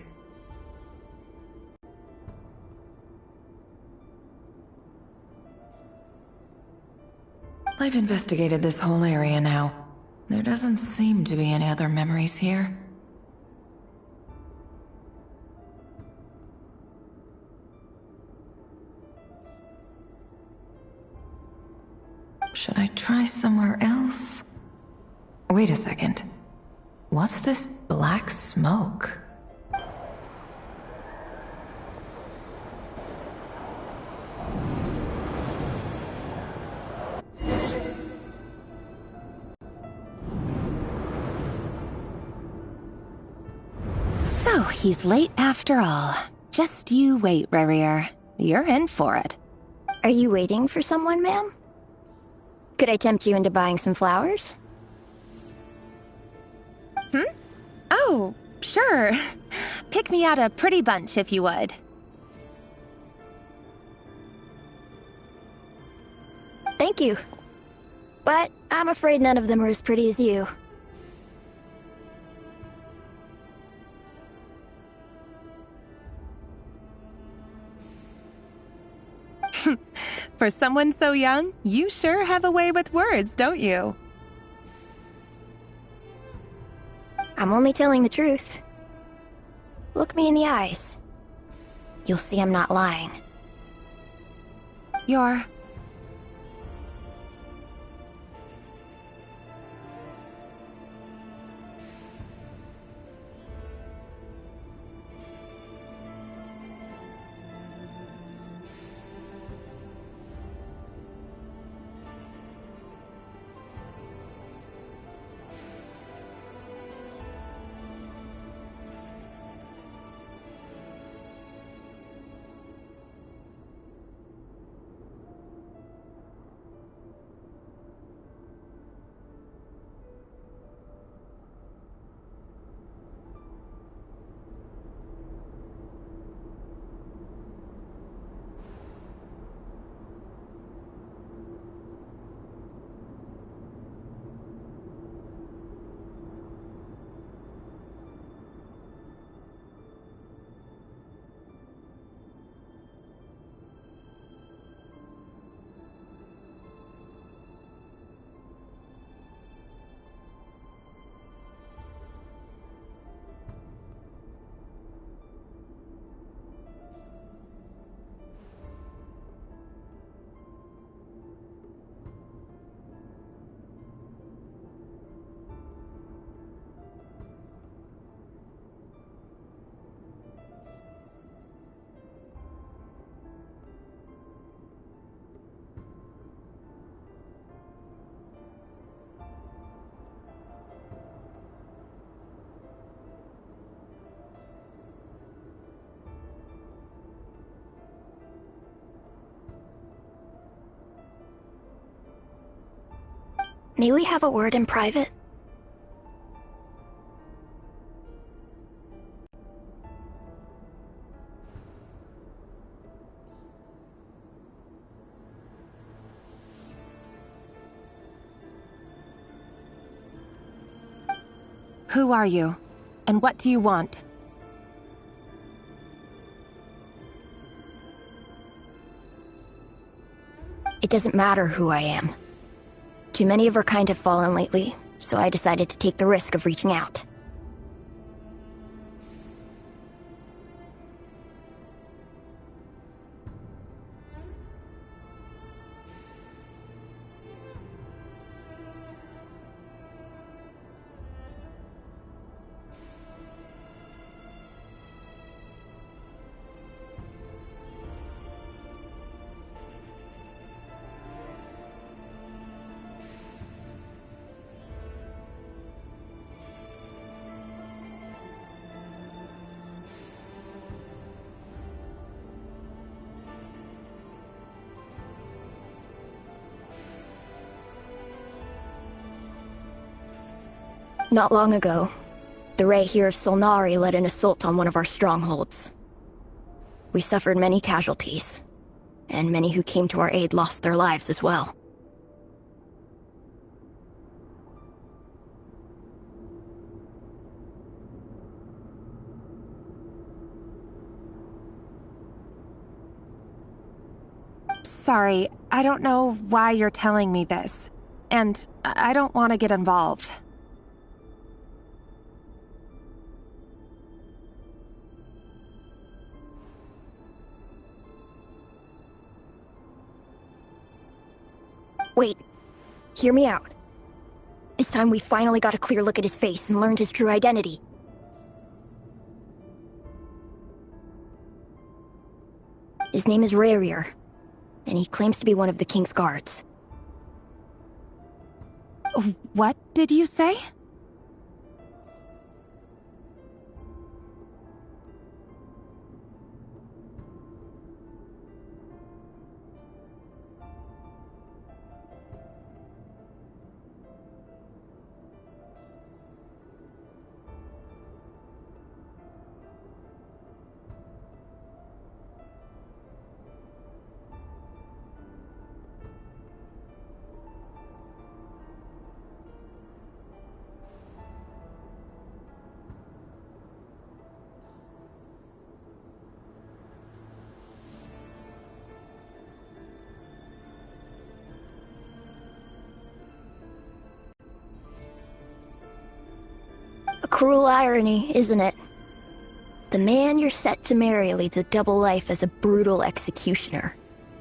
Speaker 11: I've investigated this whole area now. There doesn't seem to be any other memories here. Should I try somewhere else? Wait a second. What's this black smoke?
Speaker 15: So, he's late after all. Just you wait, Rrerin. You're in for it.
Speaker 12: Are you waiting for someone, ma'am? Could I tempt you into buying some flowers?
Speaker 15: Oh, sure. Pick me out a pretty bunch if you would.
Speaker 12: Thank you. But I'm afraid none of them are as pretty as you.
Speaker 15: For someone so young, you sure have a way with words, don't you?
Speaker 12: I'm only telling the truth. Look me in the eyes. You'll see I'm not lying.
Speaker 15: You're...
Speaker 12: May we have a word in private?
Speaker 15: Who are you? And what do you want?
Speaker 12: It doesn't matter who I am. Too many of our kind have fallen lately, so I decided to take the risk of reaching out. Not long ago, the Ray here of Solnari led an assault on one of our strongholds. We suffered many casualties, and many who came to our aid lost their lives as well.
Speaker 15: Sorry, I don't know why you're telling me this. And I don't want to get involved.
Speaker 12: Wait, hear me out. This time we finally got a clear look at his face and learned his true identity. His name is Rrerin, and he claims to be one of the King's guards.
Speaker 15: What did you say?
Speaker 12: A cruel irony, isn't it? The man you're set to marry leads a double life as a brutal executioner.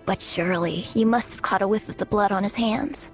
Speaker 12: But surely, you must have caught a whiff of the blood on his hands.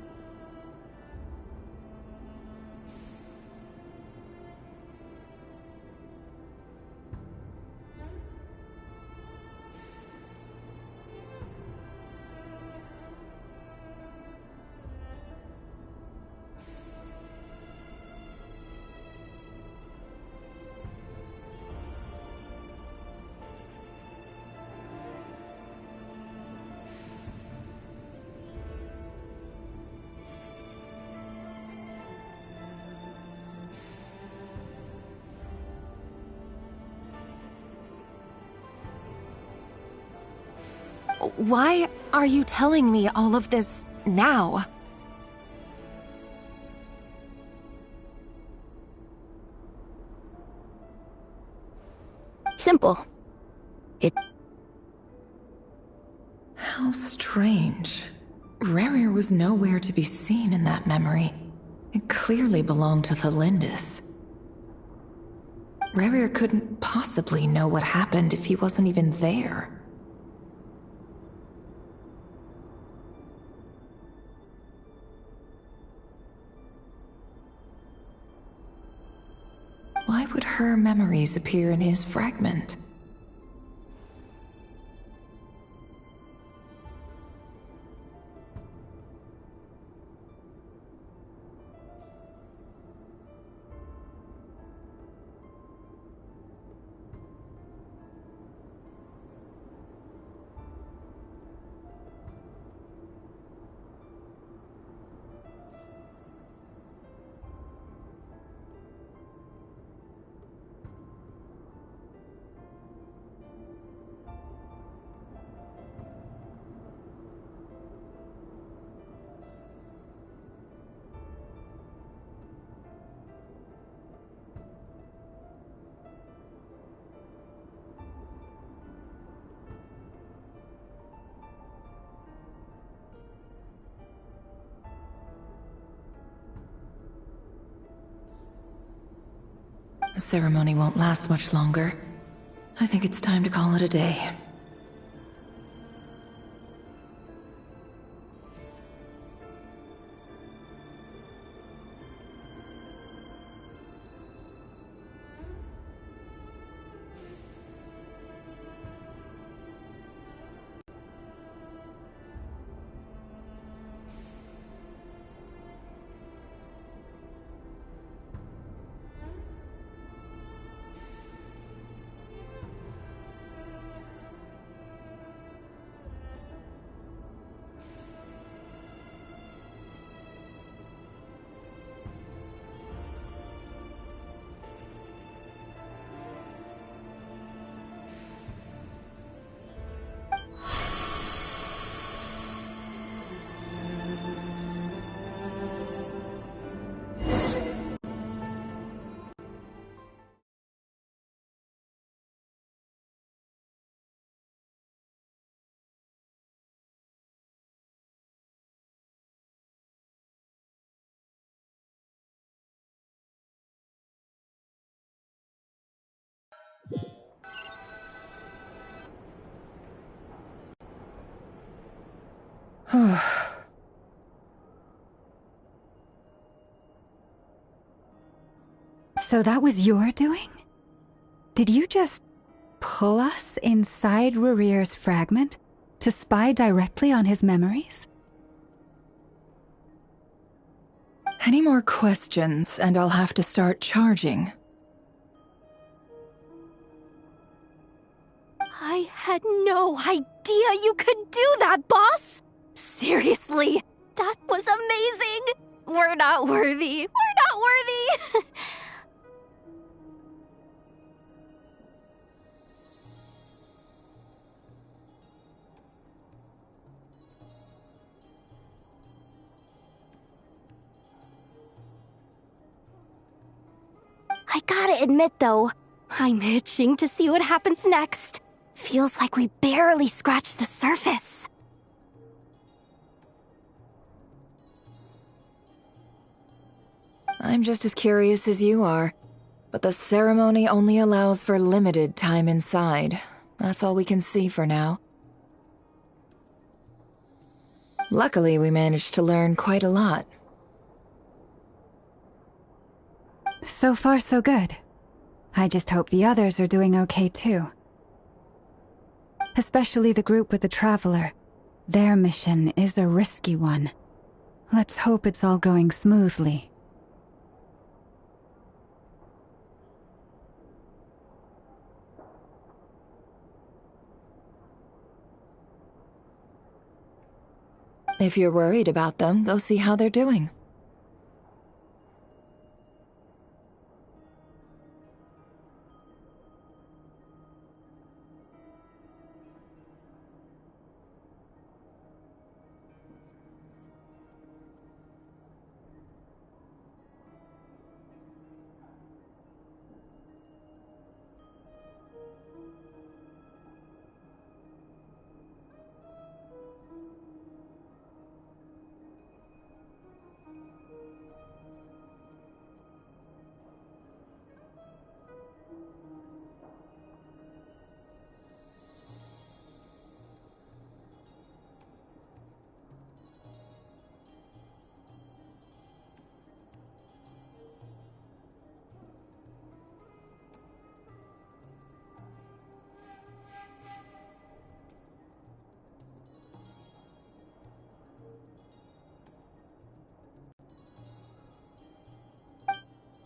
Speaker 15: Why are you telling me all of this now?
Speaker 12: Simple.
Speaker 11: How strange. Rrerin was nowhere to be seen in that memory. It clearly belonged to the Lindis. Rrerin couldn't possibly know what happened if he wasn't even there. Why would her memories appear in his fragment? The ceremony won't last much longer. I think it's time to call it a day.
Speaker 4: So that was your doing? Did you just pull us inside rrerir's fragment to spy directly on his memories?
Speaker 11: Any more questions, and I'll have to start charging.
Speaker 2: I had no idea you could do that, boss! Seriously, that was amazing! We're not worthy. We're not worthy! I gotta admit, though, I'm itching to see what happens next. Feels like we barely scratched the surface.
Speaker 11: I'm just as curious as you are, but the ceremony only allows for limited time inside. That's all we can see for now. Luckily, we managed to learn quite a lot.
Speaker 4: So far, so good. I just hope the others are doing okay too. Especially the group with the Traveler. Their mission is a risky one. Let's hope it's all going smoothly.
Speaker 11: If you're worried about them, go see how they're doing.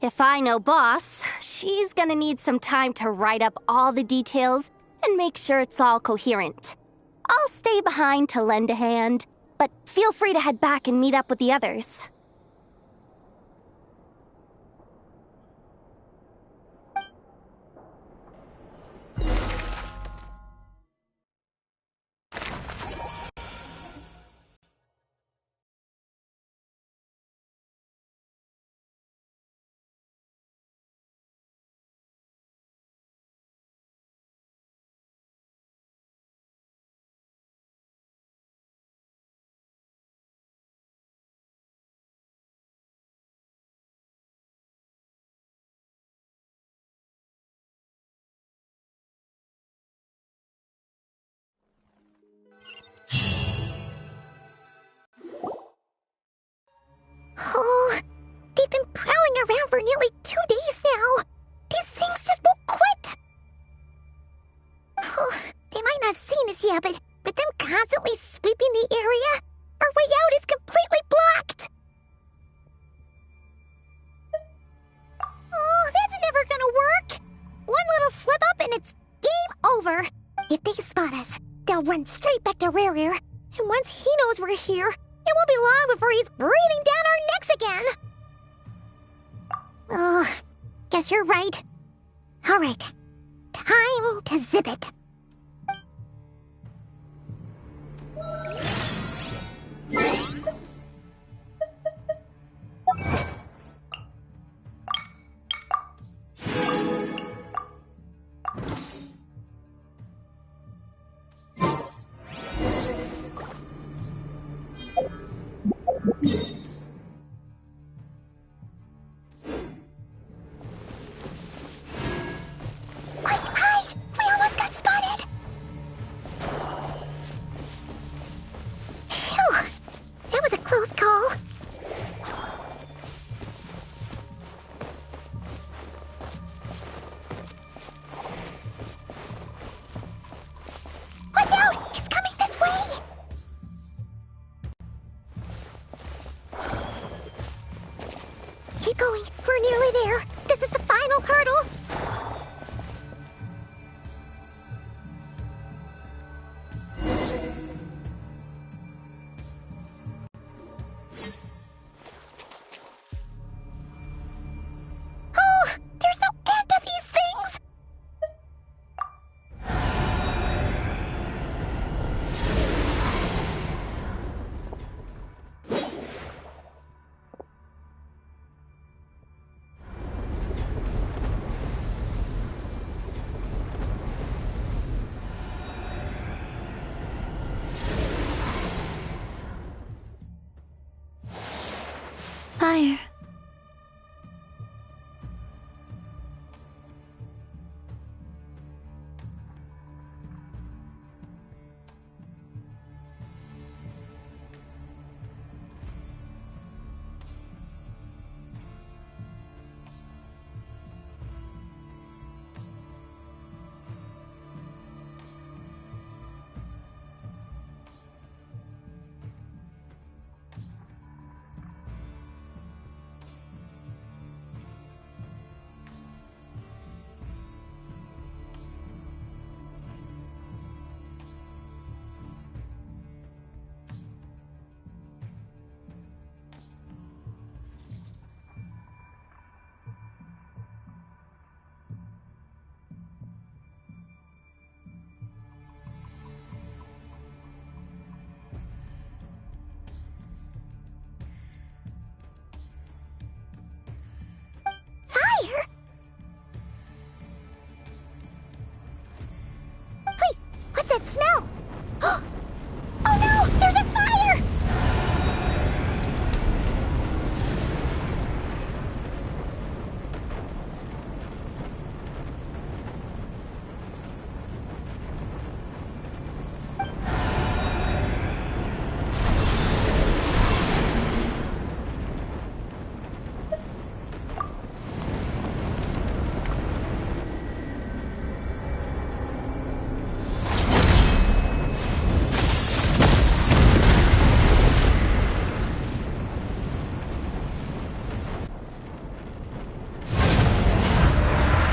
Speaker 2: If I know Boss, she's gonna need some time to write up all the details and make sure it's all coherent. I'll stay behind to lend a hand, but feel free to head back and meet up with the others.
Speaker 1: around for nearly 2 days now. These things just won't quit. Oh, they might not have seen us yet, but them constantly sweeping the area, our way out is completely blocked. Oh, that's never gonna work. One little slip up and it's game over. If they spot us, they'll run straight back to rrerin. And once he knows we're here, it won't be long before he's breathing down our necks again. Oh, guess you're right. All right, time to zip it. Hide! We almost got spotted! Phew! That was a close call. Watch out! He's coming this way! Keep going. We're nearly there. This is the final hurdle. Oh, there's no end to these things.
Speaker 9: Fire. Fire? Wait, what's that smell? Oh no, there's a fire!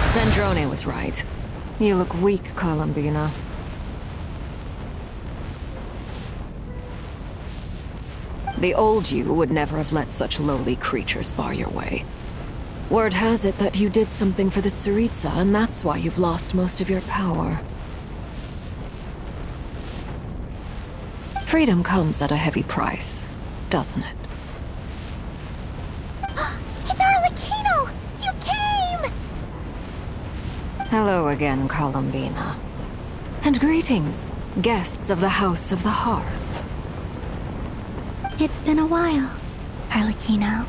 Speaker 19: Zandrone was right. You look weak, Colombina. The old you would never have let such lowly creatures bar your way. Word has it that you did something for the Tsaritsa, and that's why you've lost most of your power. Freedom comes at a heavy price, doesn't it?
Speaker 1: It's Arlecchino! You came!
Speaker 19: Hello again, Colombina. And greetings, guests of the House of the Hearth.
Speaker 9: It's been a while, Arlecchino.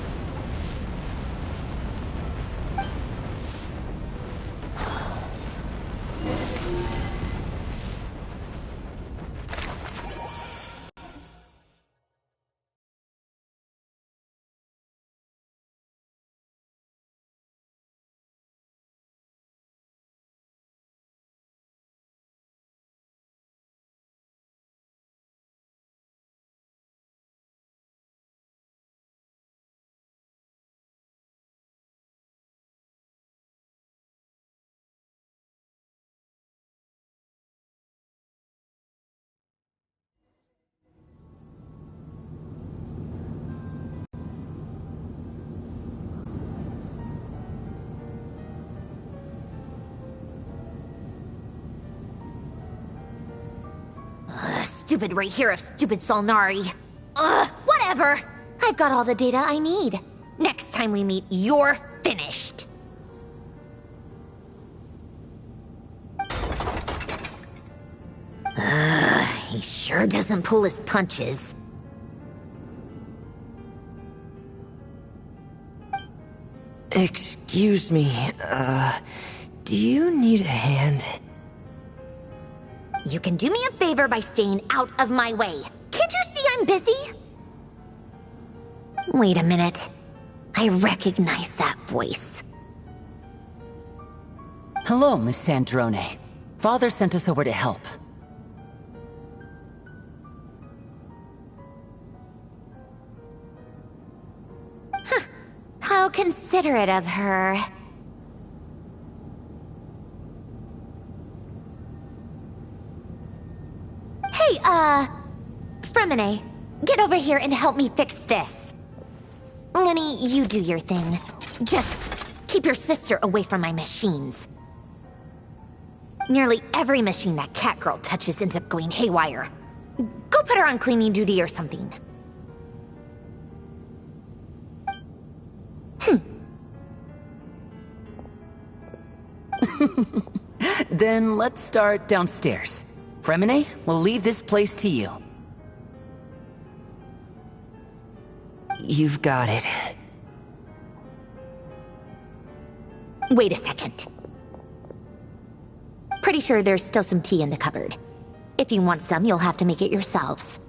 Speaker 13: stupid right here of stupid Solnari. Ugh, whatever. I've got all the data I need. Next time we meet, you're finished. He sure doesn't pull his punches.
Speaker 20: Excuse me, do you need a hand?
Speaker 13: You can do me a favor by staying out of my way. Can't you see I'm busy? Wait a minute. I recognize that voice.
Speaker 21: Hello, Miss Sandrone. Father sent us over to help.
Speaker 13: Huh. How considerate of her. Hey, Fremine, get over here and help me fix this. Lenny, you do your thing. Just keep your sister away from my machines. Nearly every machine that cat girl touches ends up going haywire. Go put her on cleaning duty or something.
Speaker 21: Then let's start downstairs. Fremine, we'll leave this place to you.
Speaker 20: You've got it.
Speaker 13: Wait a second. Pretty sure there's still some tea in the cupboard. If you want some, you'll have to make it yourselves.